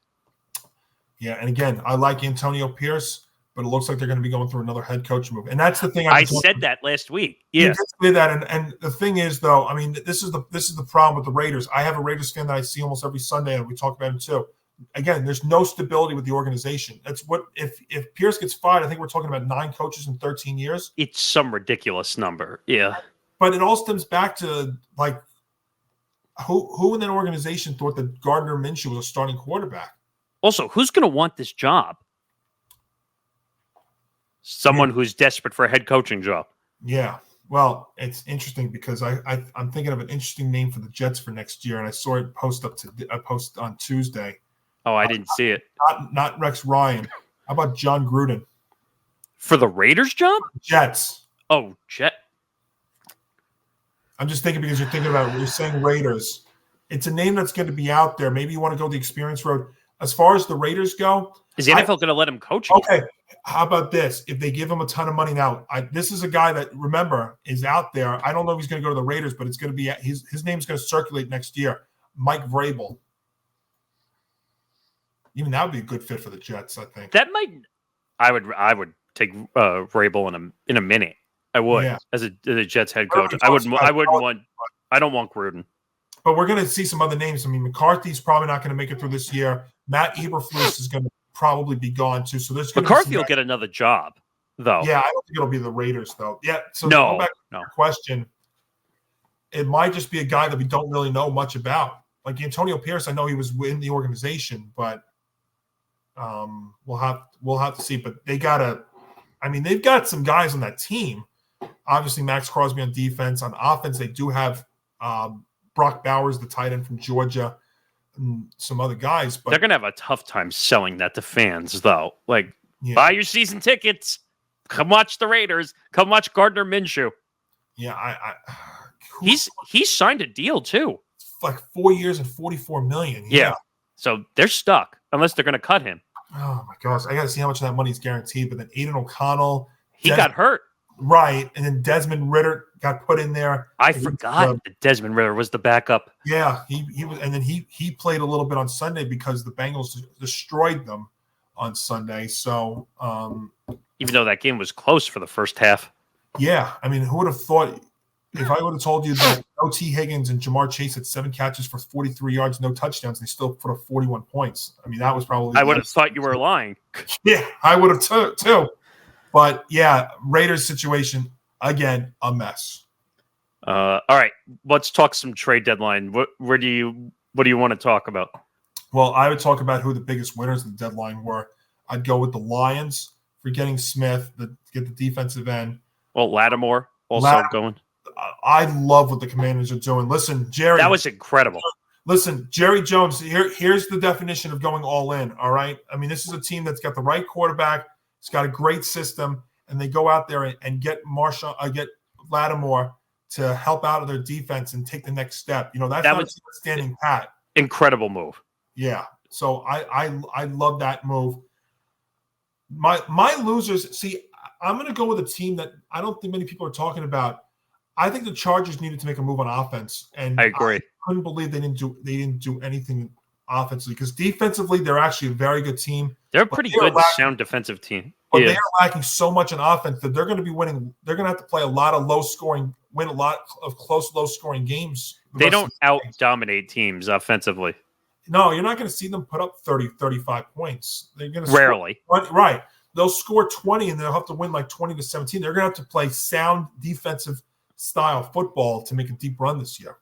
Yeah, and again, I like Antonio Pierce, but it looks like they're going to be going through another head coach move. And that's the thing. I said that last week. Yeah, you did say that, and the thing is, though, I mean, this is the problem with the Raiders. I have a Raiders fan that I see almost every Sunday, and we talk about him too. Again, there's no stability with the organization. That's what if Pierce gets fired, I think we're talking about 9 coaches in 13 years. It's some ridiculous number. Yeah, but it all stems back to like who in that organization thought that Gardner Minshew was a starting quarterback. Also, who's going to want this job? Someone who's desperate for a head coaching job. Yeah. Well, it's interesting because I'm thinking of an interesting name for the Jets for next year, and I saw it post on Tuesday. Oh, I didn't see it. Not Rex Ryan. How about John Gruden for the Raiders job? Jets. Oh, Jet. I'm just thinking because you're thinking about it. You're saying Raiders. It's a name that's going to be out there. Maybe you want to go the experience road. As far as the Raiders go, is the NFL going to let him coach? Okay. How about this? If they give him a ton of money now, this is a guy that, remember, is out there. I don't know if he's going to go to the Raiders, but it's going to be his name's going to circulate next year. Mike Vrabel. Even that would be a good fit for the Jets, I think. That might. I would take Vrabel in a minute. I would as a Jets head coach. I don't want Gruden. But we're going to see some other names. I mean, McCarthy's probably not going to make it through this year. Matt Eberflus is going to probably be gone too. So there's McCarthy will get another job, though. Yeah, I don't think it'll be the Raiders, though. Yeah. So no. Your question, it might just be a guy that we don't really know much about. Like Antonio Pierce, I know he was in the organization, but we'll have to see. But they've got some guys on that team. Obviously, Max Crosby on defense. On offense, they do have Brock Bowers, the tight end from Georgia, and some other guys. But they're going to have a tough time selling that to fans, though. Like, buy your season tickets. Come watch the Raiders. Come watch Gardner Minshew. Yeah, he's signed a deal, too. Like 4 years and $44 million. Yeah. So they're stuck unless they're going to cut him. Oh, my gosh. I got to see how much of that money is guaranteed. But then Aiden O'Connell. He got hurt. Right, and then Desmond Ridder got put in there. I forgot that Desmond Ridder was the backup. Yeah, he was, and then he played a little bit on Sunday because the Bengals destroyed them on Sunday. So, even though that game was close for the first half. Yeah, I mean, who would have thought? if I would have told you that O.T. Higgins and Jamar Chase had 7 catches for 43 yards, no touchdowns, and they still put up 41 points. I mean, that was probably. I would have thought you were lying. Yeah, I would have too. But yeah, Raiders situation again, a mess. All right, let's talk some trade deadline. What do you want to talk about? Well, I would talk about who the biggest winners of the deadline were. I'd go with the Lions for getting Smith, get the defensive end. Well, Lattimore also going. I love what the Commanders are doing. Listen, Jerry. That was incredible. Listen, Jerry Jones, here's the definition of going all in, all right? I mean, this is a team that's got the right quarterback. It's got a great system, and they go out there and get Lattimore to help out of their defense and take the next step. You know, that's not standing pat. Incredible move. Yeah. So I love that move. My losers, see, I'm going to go with a team that I don't think many people are talking about. I think the Chargers needed to make a move on offense, and I agree. I couldn't believe they didn't do anything offensively, because defensively they're actually a very good team. They're a pretty good, sound defensive team. But they are lacking so much on offense that they're going to be winning. They're going to have to play a lot of win a lot of close, low-scoring games. They don't out-dominate teams offensively. No, you're not going to see them put up 30, 35 points. They're going to rarely. Right. They'll score 20 and they'll have to win like 20-17. They're going to have to play sound defensive style football to make a deep run this year.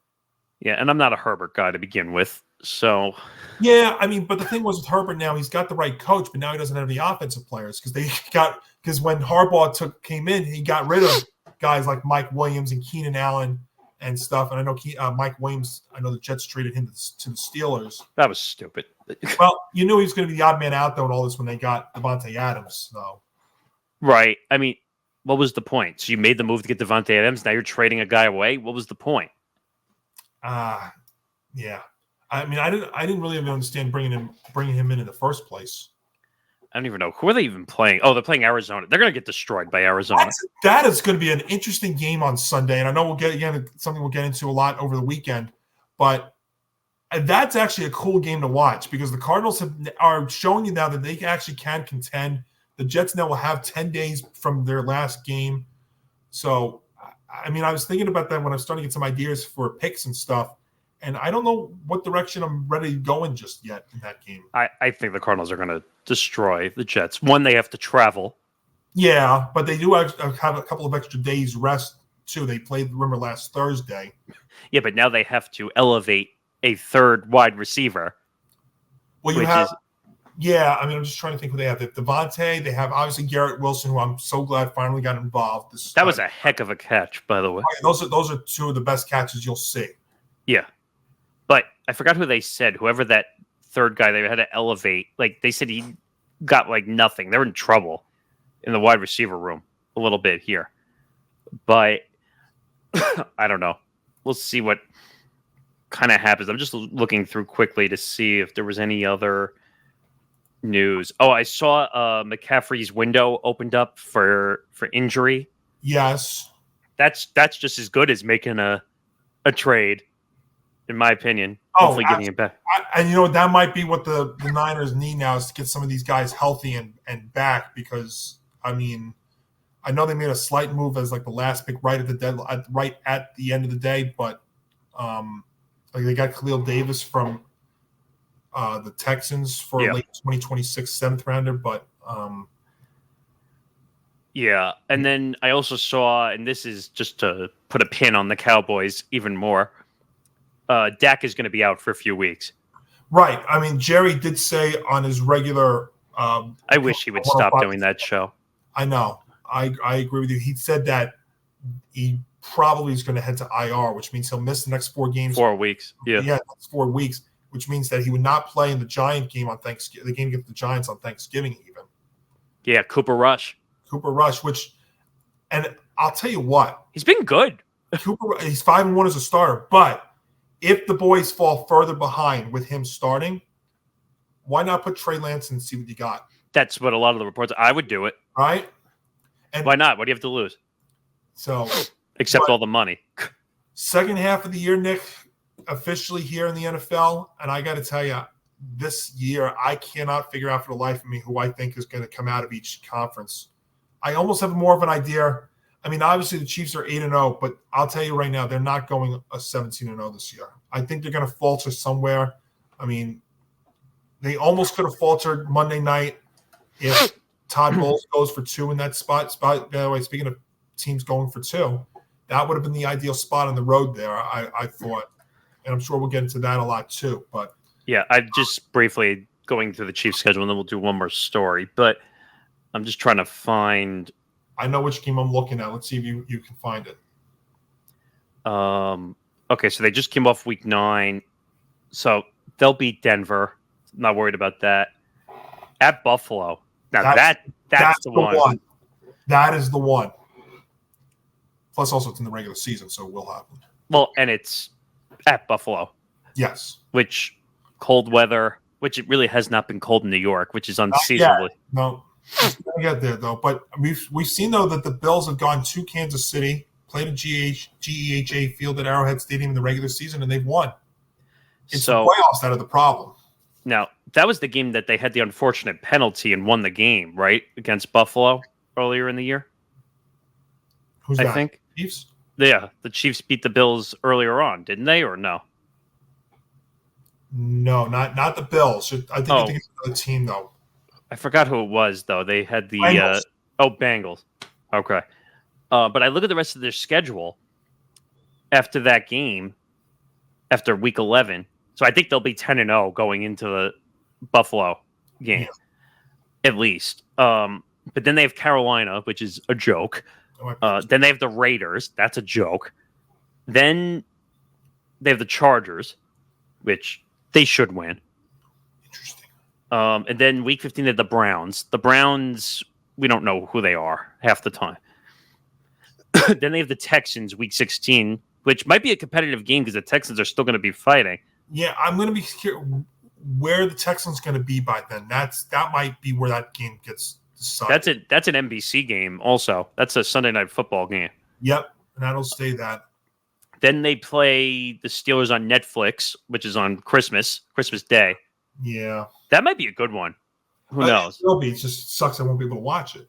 Yeah, and I'm not a Herbert guy to begin with, so. Yeah, I mean, but the thing was with Herbert now, he's got the right coach, but now he doesn't have the offensive players because when Harbaugh came in, he got rid of guys like Mike Williams and Keenan Allen and stuff. And I know Mike Williams, I know the Jets traded him to the Steelers. That was stupid. Well, you knew he was going to be the odd man out, though, in all this when they got Devontae Adams. So. Right. I mean, what was the point? So you made the move to get Devontae Adams. Now you're trading a guy away. What was the point? Yeah. I mean, I didn't really even understand bringing him in the first place. I don't even know. Who are they even playing? Oh, they're playing Arizona. They're going to get destroyed by Arizona. That is going to be an interesting game on Sunday. And I know we'll get something we'll get into a lot over the weekend. But that's actually a cool game to watch, because the Cardinals are showing you now that they actually can contend. The Jets now will have 10 days from their last game. So, I mean, I was thinking about that when I was starting to get some ideas for picks and stuff. And I don't know what direction I'm ready to go in just yet in that game. I think the Cardinals are going to destroy the Jets. One, they have to travel. Yeah, but they do have a couple of extra days rest, too. They played, remember, last Thursday. Yeah, but now they have to elevate a third wide receiver. Well, yeah, I mean, I'm just trying to think who they have. They have Devontae. They have, obviously, Garrett Wilson, who I'm so glad finally got involved. That was a heck of a catch, by the way. Those are two of the best catches you'll see. Yeah. But I forgot who they said. Whoever that third guy they had to elevate, like they said he got like nothing. They're in trouble in the wide receiver room a little bit here. But I don't know. We'll see what kind of happens. I'm just looking through quickly to see if there was any other news. Oh, I saw McCaffrey's window opened up for injury. Yes. That's just as good as making a trade, in my opinion. Hopefully getting it back. And, you know, that might be what the Niners need now, is to get some of these guys healthy and back, because, I mean, I know they made a slight move as like the last pick right at the end of the day, but like they got Khalil Davis from the Texans for late 2026 7th rounder, but yeah. And then I also saw, and this is just to put a pin on the Cowboys even more, Dak is going to be out for a few weeks. Right. I mean, Jerry did say on his regular I wish he would stop doing that show. I know. I agree with you. He said that he probably is going to head to IR, which means he'll miss the next 4 games. 4 weeks. Yeah. Yeah, 4 weeks, which means that he would not play in the Giant game on Thanksgiving, the game against the Giants on Thanksgiving even. Yeah, Cooper Rush, and I'll tell you what. He's been good. He's 5-1 as a starter, but if the boys fall further behind with him starting, why not put Trey Lance and see what you got? That's what a lot of the reports. I would do it. Right? And why not? What do you have to lose? So, except all the money. Second half of the year, Nick, officially here in the NFL, and I got to tell you, this year I cannot figure out for the life of me who I think is going to come out of each conference. I almost have more of an idea. I mean, obviously the Chiefs are 8-0, but I'll tell you right now, they're not going a 17-0 this year. I think they're going to falter somewhere. I mean, they almost could have faltered Monday night if Todd Bowles goes for 2 in that spot. By the way, speaking of teams going for 2, that would have been the ideal spot on the road there, I thought. And I'm sure we'll get into that a lot too. But yeah, I'm just briefly going through the Chiefs schedule, and then we'll do one more story. But I'm just trying to find. I know which game I'm looking at. Let's see if you can find it. Okay, so they just came off week 9. So they'll beat Denver. Not worried about that. At Buffalo. Now that's the one. That is the one. Plus, also it's in the regular season, so it will happen. Well, and it's at Buffalo. Yes. Which cold weather, which it really has not been cold in New York, which is unseasonably. No. It's gonna get there though. But we've seen though that the Bills have gone to Kansas City, played a GEHA field at Arrowhead Stadium in the regular season, and they've won. It's the playoffs that are the problem. Now, that was the game that they had the unfortunate penalty and won the game, right? Against Buffalo earlier in the year. Who's that? I think. Chiefs? Yeah, the Chiefs beat the Bills earlier on, didn't they, or no? No, not the Bills. I think it's another team though. I forgot who it was though. They had the Bengals. Bengals. Okay. But I look at the rest of their schedule after that game, after week 11. So I think they'll be 10-0 going into the Buffalo game, at least. But then they have Carolina, which is a joke. Then they have the Raiders. That's a joke. Then they have the Chargers, which they should win. Interesting. And then week 15, they have the Browns. The Browns, we don't know who they are half the time. Then they have the Texans, week 16, which might be a competitive game because the Texans are still going to be fighting. Yeah, I'm going to be curious where the Texans going to be by then. That might be where that game gets decided. That's an NBC game also. That's a Sunday Night Football game. Yep, and that'll stay that. Then they play the Steelers on Netflix, which is on Christmas Day. Yeah. That might be a good one. Who knows? It will be. It just sucks I won't be able to watch it.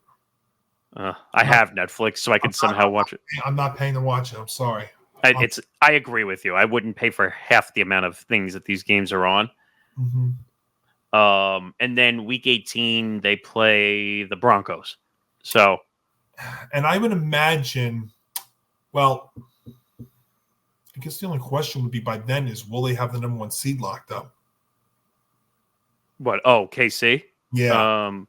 I have Netflix, so I can somehow watch it. I'm not paying to watch it. I'm sorry. I agree with you. I wouldn't pay for half the amount of things that these games are on. Mm-hmm. And then week 18, they play the Broncos. So, and I would imagine, well, I guess the only question would be by then is, will they have the number 1 seed locked up? What? Oh, KC? Yeah.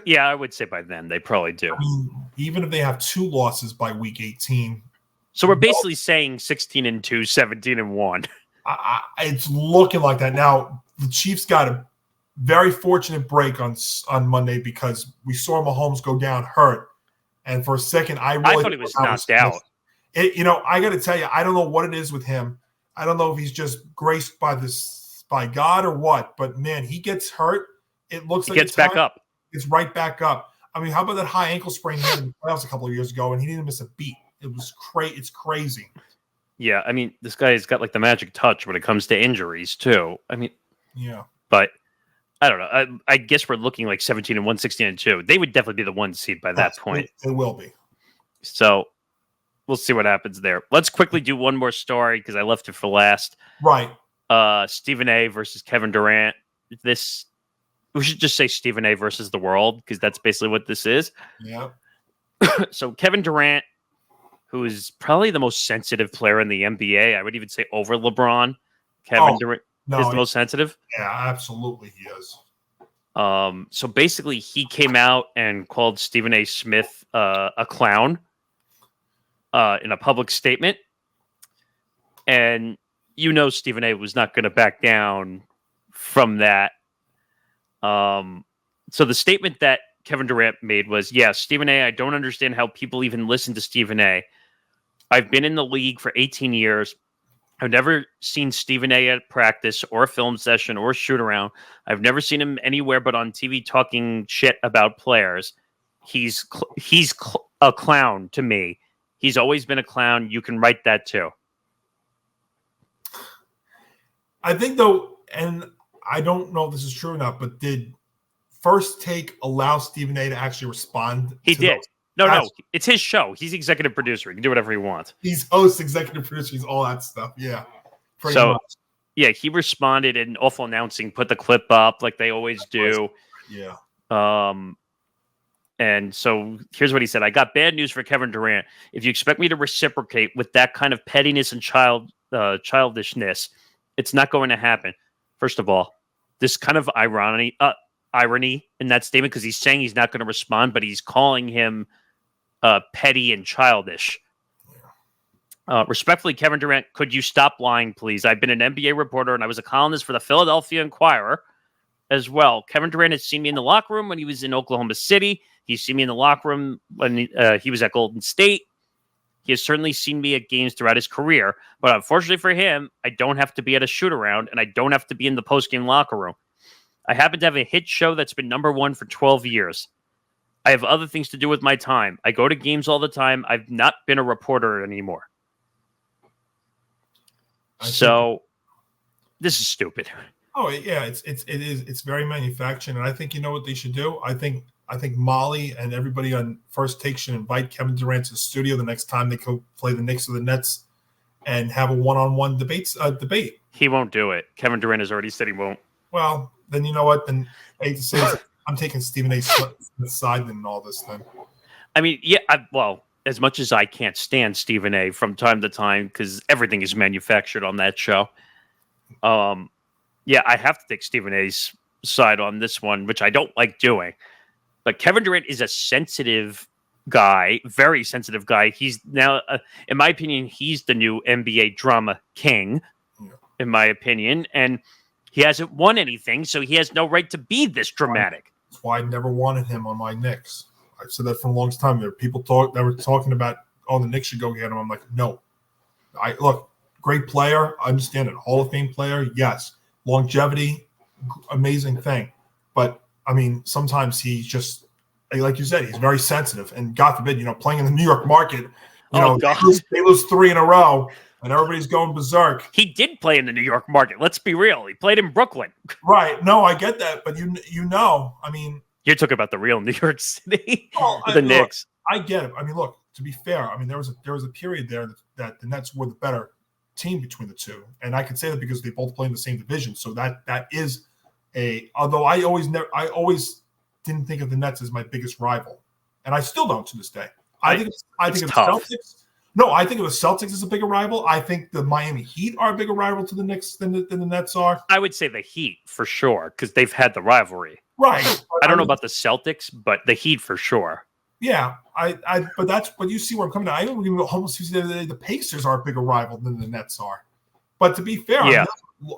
Yeah, I would say by then they probably do. I mean, even if they have 2 losses by week 18. So we're basically saying 16-2, 17-1. It's looking like that. Now, the Chiefs got a very fortunate break on Monday because we saw Mahomes go down hurt. And for a second, I thought he was knocked out. I got to tell you, I don't know what it is with him. I don't know if he's just graced by God or what. But, man, he gets hurt. It looks like he gets back up. It's right back up. I mean, how about that high ankle sprain he had in the playoffs a couple of years ago, and he didn't miss a beat? It was It's crazy. Yeah, I mean, this guy's got like the magic touch when it comes to injuries too. I mean, yeah, but I don't know. I guess we're looking like 17-1, 16-2. They would definitely be the 1 seed by that point. It will be. So we'll see what happens there. Let's quickly do one more story because I left it for last. Right. Stephen A. versus Kevin Durant. We should just say Stephen A. versus the world because that's basically what this is. Yeah. So Kevin Durant, who is probably the most sensitive player in the NBA, I would even say over LeBron. Kevin Durant is the most sensitive. Yeah, absolutely he is. So basically, he came out and called Stephen A. Smith a clown in a public statement. And Stephen A. was not going to back down from that. So the statement that Kevin Durant made was, Stephen A., I don't understand how people even listen to Stephen A. I've been in the league for 18 years. I've never seen Stephen A. at practice or a film session or a shoot around. I've never seen him anywhere but on TV talking shit about players. He's a clown to me. He's always been a clown. You can write that too. I think though, and I don't know if this is true or not, but did First Take allow Stephen A. to actually respond? He did. No. It's his show. He's executive producer. He can do whatever he wants. He's host, executive producer, he's all that stuff. Yeah. Pretty So, much. yeah, he responded in awful announcing, put the clip up like they always do. Yeah. And so here's what he said. I got bad news for Kevin Durant. If you expect me to reciprocate with that kind of pettiness and childishness, it's not going to happen. First of all, this kind of irony in that statement, because he's saying he's not going to respond, but he's calling him petty and childish. Respectfully, Kevin Durant, could you stop lying, please? I've been an NBA reporter and I was a columnist for the Philadelphia Inquirer as well. Kevin Durant has seen me in the locker room when he was in Oklahoma City. He's seen me in the locker room when he was at Golden State. He has certainly seen me at games throughout his career, but unfortunately for him, I don't have to be at a shoot-around and I don't have to be in the post-game locker room. I happen to have a hit show that's been #1 for 12 years. I have other things to do with my time. I go to games all the time. I've not been a reporter anymore. So this is stupid. Oh yeah, it's very manufactured, and I think you know what they should do. I think Molly and everybody on First Take should invite Kevin Durant to the studio the next time they go play the Knicks or the Nets, and have a one-on-one debate. He won't do it. Kevin Durant has already said he won't. Well, then you know what? Then I hate to say I'm taking Stephen A's side in all this. Then I mean, yeah. Well, as much as I can't stand Stephen A. from time to time because everything is manufactured on that show. Yeah, I have to take Stephen A's side on this one, which I don't like doing. But Kevin Durant is a sensitive guy, very sensitive guy. He's now, in my opinion, he's the new NBA drama king, in my opinion. And he hasn't won anything, so he has no right to be this dramatic. That's why I never wanted him on my Knicks. I've said that for the longest time. There were people that were talking about, oh, the Knicks should go get him. I'm like, no. Look, great player. I understand it. Hall of Fame player, yes. Longevity, amazing thing. But, I mean, sometimes he's just, like you said, he's very sensitive. And God forbid, playing in the New York market, they lose 3 in a row, and everybody's going berserk. He did play in the New York market. Let's be real. He played in Brooklyn. Right. No, I get that. But, I mean. You're talking about the real New York City, the Knicks. I get it. I mean, look, to be fair, I mean, there was a period there that the Nets were the better team between the two, and I can say that because they both play in the same division. So that is although I always didn't think of the Nets as my biggest rival, and I still don't to this day. I think of the Celtics. No, I think of the Celtics as a bigger rival. I think the Miami Heat are a bigger rival to the Knicks than the Nets are. I would say the Heat for sure because they've had the rivalry. Right. I don't know about the Celtics, but the Heat for sure. Yeah, but you see where I'm coming to. I don't even almost see the Pacers are a bigger rival than the Nets are. But to be fair, yeah.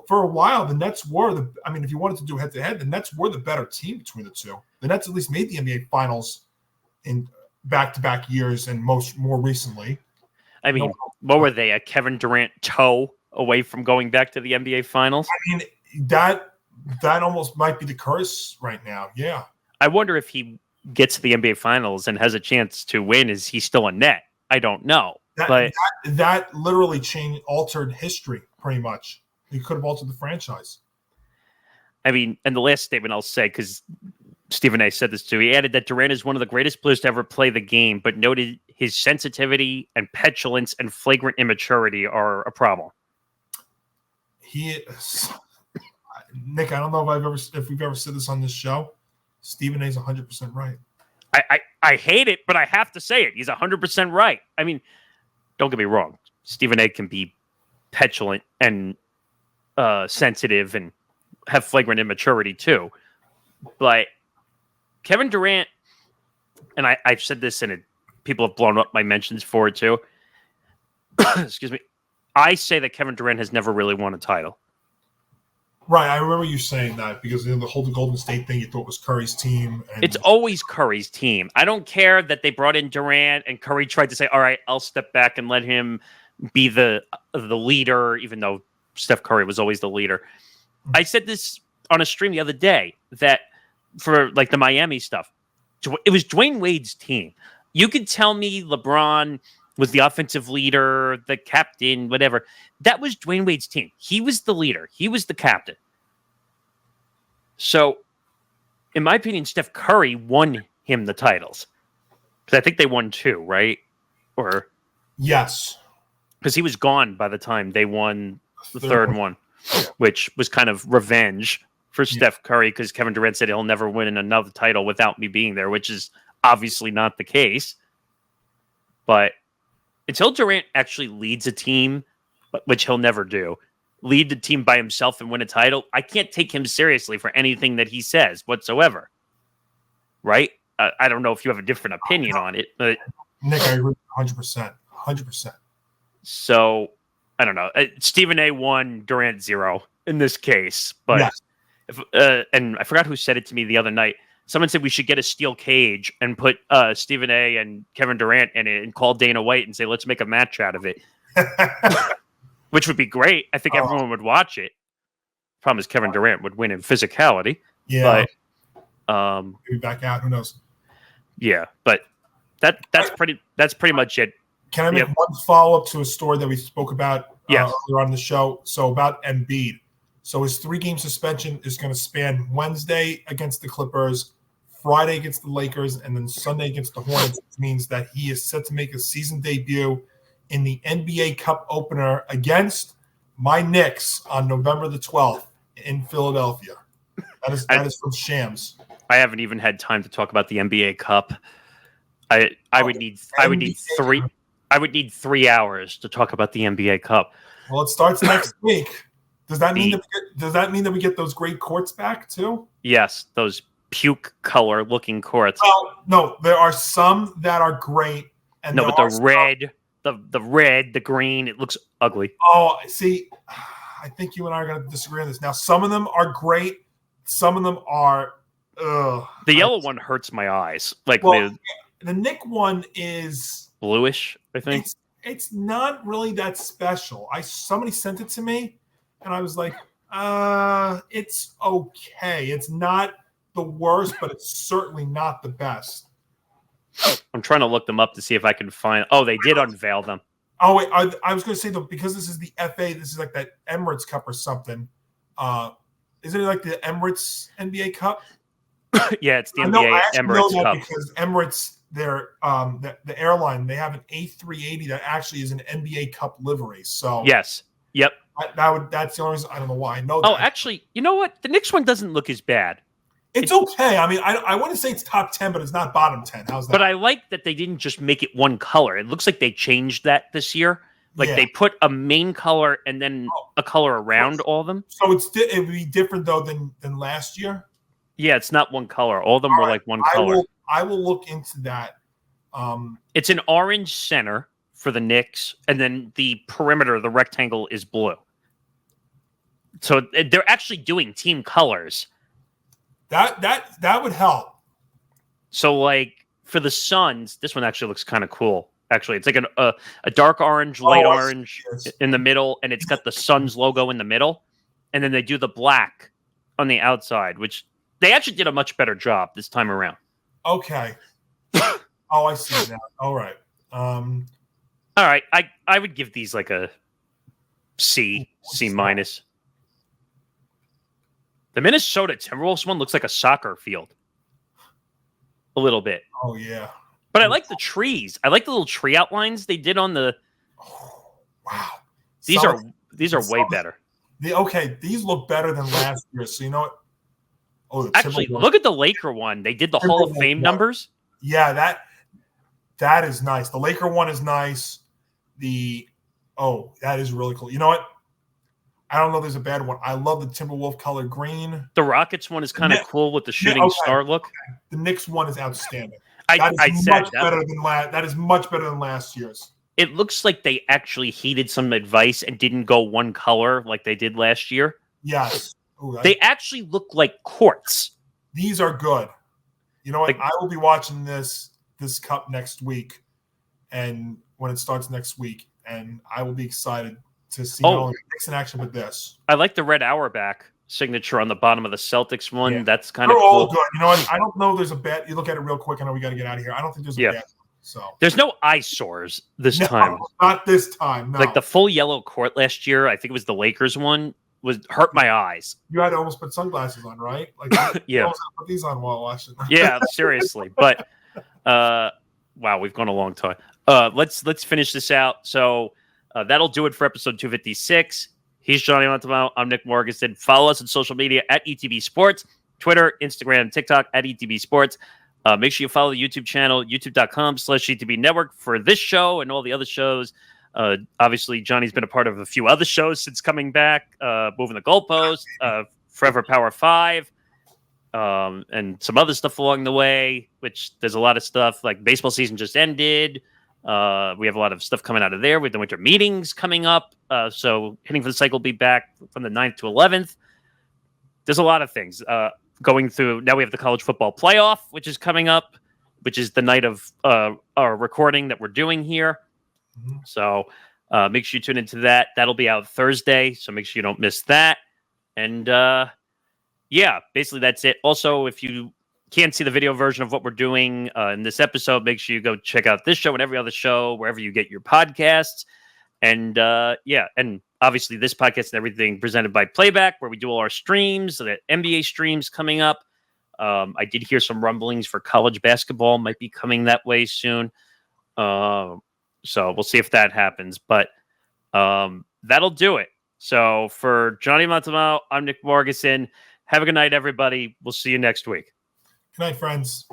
For a while, the Nets were if you wanted to do head-to-head, the Nets were the better team between the two. The Nets at least made the NBA Finals in back-to-back years and more recently. I mean, what were they, a Kevin Durant toe away from going back to the NBA Finals? I mean, that almost might be the curse right now, yeah. I wonder if he gets to the NBA Finals and has a chance to win, is he still a net? I don't know. That literally altered history pretty much. He could have altered the franchise. I mean, and the last statement I'll say, because Stephen A. said this too, he added that Durant is one of the greatest players to ever play the game, but noted his sensitivity and petulance and flagrant immaturity are a problem. Nick, I don't know if we've ever said this on this show. Stephen A. is 100% right. I hate it, but I have to say it. He's 100% right. I mean, don't get me wrong. Stephen A. can be petulant and sensitive and have flagrant immaturity too. But Kevin Durant, and I've said this and people have blown up my mentions for it too. Excuse me. I say that Kevin Durant has never really won a title. Right, I remember you saying that because the whole Golden State thing you thought was Curry's team. It's always Curry's team. I don't care that they brought in Durant and Curry tried to say, all right, I'll step back and let him be the leader, even though Steph Curry was always the leader. I said this on a stream the other day that for like the Miami stuff, it was Dwayne Wade's team. You could tell me LeBron was the offensive leader, the captain, whatever. That was Dwayne Wade's team. He was the leader. He was the captain. So, in my opinion, Steph Curry won him the titles. Because I think they won 2, right? Or yes, because he was gone by the time they won the Third third one, Yeah. which was kind of revenge for Yeah. Steph Curry because Kevin Durant said he'll never win another title without me being there, which is obviously not the case. But until Durant actually leads a team, which he'll never do, lead the team by himself and win a title, I can't take him seriously for anything that he says whatsoever. Right? I don't know if you have a different opinion on it, but Nick, I agree 100%. 100%. So I don't know. Stephen A 1, Durant 0 in this case, but Yes. and I forgot who said it to me the other night. Someone said we should get a steel cage and put Stephen A and Kevin Durant in it and call Dana White and say, let's make a match out of it, which would be great. I think everyone would watch it. Problem is Kevin Durant would win in physicality. Yeah. But maybe back out. Who knows? Yeah, but that's pretty much it. Can I make one follow-up to a story that we spoke about Yes. earlier on the show? So about Embiid. So his 3-game suspension is going to span Wednesday against the Clippers, Friday against the Lakers, and then Sunday against the Hornets, which means that he is set to make a season debut in the NBA Cup opener against my Knicks on November the 12th in Philadelphia. That is from Shams. I haven't even had time to talk about the NBA Cup. I would need 3 hours to talk about the NBA Cup. Well, it starts next week. Does that mean that we get those great courts back too? Yes, those puke color looking courts. Well, no, there are some that are great. And no, but the red, the red, the green, it looks ugly. Oh, see, I think you and I are going to disagree on this. Now, some of them are great. Some of them are. The yellow one hurts my eyes. Like the Nick one is bluish. I think it's not really that special. Somebody sent it to me, and I was like, it's okay. It's not the worst, but it's certainly not the best. I'm trying to look them up to see if I can find. Oh, they did unveil them. Oh wait, I was going to say though, because this is the FA, this is like that Emirates Cup or something. Isn't it like the Emirates NBA Cup? Yeah, it's the NBA Emirates Cup. Because Emirates, the airline, they have an A380 that actually is an NBA Cup livery. So yes, yep. That's the only reason. I don't know why I know that. Oh, actually, you know what? The Knicks one doesn't look as bad. It's okay. I mean, I wouldn't say it's top 10, but it's not bottom 10. How's that? But I like that they didn't just make it one color. It looks like they changed that this year. Like they put a main color and then a color around all of them. So it would be different though than last year. Yeah, it's not one color. All of them were like one color. I will look into that. It's an orange center for the Knicks, and then the perimeter, the rectangle, is blue. So they're actually doing team colors. That would help. So like for the Suns, this one actually looks kind of cool. Actually, it's like a dark orange, light orange in the middle, and it's got the Suns logo in the middle, and then they do the black on the outside, which they actually did a much better job this time around. Okay. Oh, I see now. All right. All right. I would give these like a C minus. The Minnesota Timberwolves one looks like a soccer field. A little bit. Oh, yeah. But I like the trees. I like the little tree outlines they did on the. Oh, wow. These are way better. These look better than last year. So you know what? Oh, actually, look at the Laker one. They did the Hall of Fame numbers. Yeah, that is nice. The Laker one is nice. That is really cool. You know what? I don't know if there's a bad one. I love the Timberwolf color green. The Rockets one is kind of cool with the shooting star look. Okay. The Knicks one is outstanding. That is much better than last year's. It looks like they actually heeded some advice and didn't go one color like they did last year. Yes. Ooh, they actually look like courts. These are good. You know what? I will be watching this cup next week, and when it starts next week, and I will be excited to see not only Knicks in action, but this. I like the Red Auerbach signature on the bottom of the Celtics one. Yeah. That's kind They're of cool. All good. You know what? I don't know. There's a bad. You look at it real quick. I know we got to get out of here. I don't think there's a bad. So there's no eyesores this time. Not this time. No. Like the full yellow court last year, I think it was the Lakers one, hurt my eyes. You had to almost put sunglasses on, right? Like yeah. Put these on while watching. Yeah, seriously. But Wow, we've gone a long time. Let's finish this out. So that'll do it for episode 256. He's Johnny Montalbano. I'm Nick Morgasen. Follow us on social media at ETB Sports, Twitter, Instagram, TikTok at ETB Sports. Make sure you follow the YouTube channel, youtube.com/ETB Network for this show and all the other shows. Obviously, Johnny's been a part of a few other shows since coming back, Moving the Goalpost, Forever Power 5, and some other stuff along the way, which there's a lot of stuff. Like baseball season just ended. We have a lot of stuff coming out of there with the winter meetings coming up. So Hitting for the Cycle will be back from the 9th to 11th. There's a lot of things going through. Now we have the college football playoff, which is coming up, which is the night of our recording that we're doing here. Mm-hmm. So make sure you tune into that. That'll be out Thursday. So make sure you don't miss that. And yeah, basically that's it. Also, if you can't see the video version of what we're doing in this episode, make sure you go check out this show and every other show, wherever you get your podcasts. And yeah, and obviously this podcast and everything presented by Playback, where we do all our streams, the NBA streams coming up. I did hear some rumblings for college basketball might be coming that way soon. So we'll see if that happens, but that'll do it. So for Johnny Montalbano, I'm Nick Morgasen. Have a good night, everybody. We'll see you next week. Good night, friends.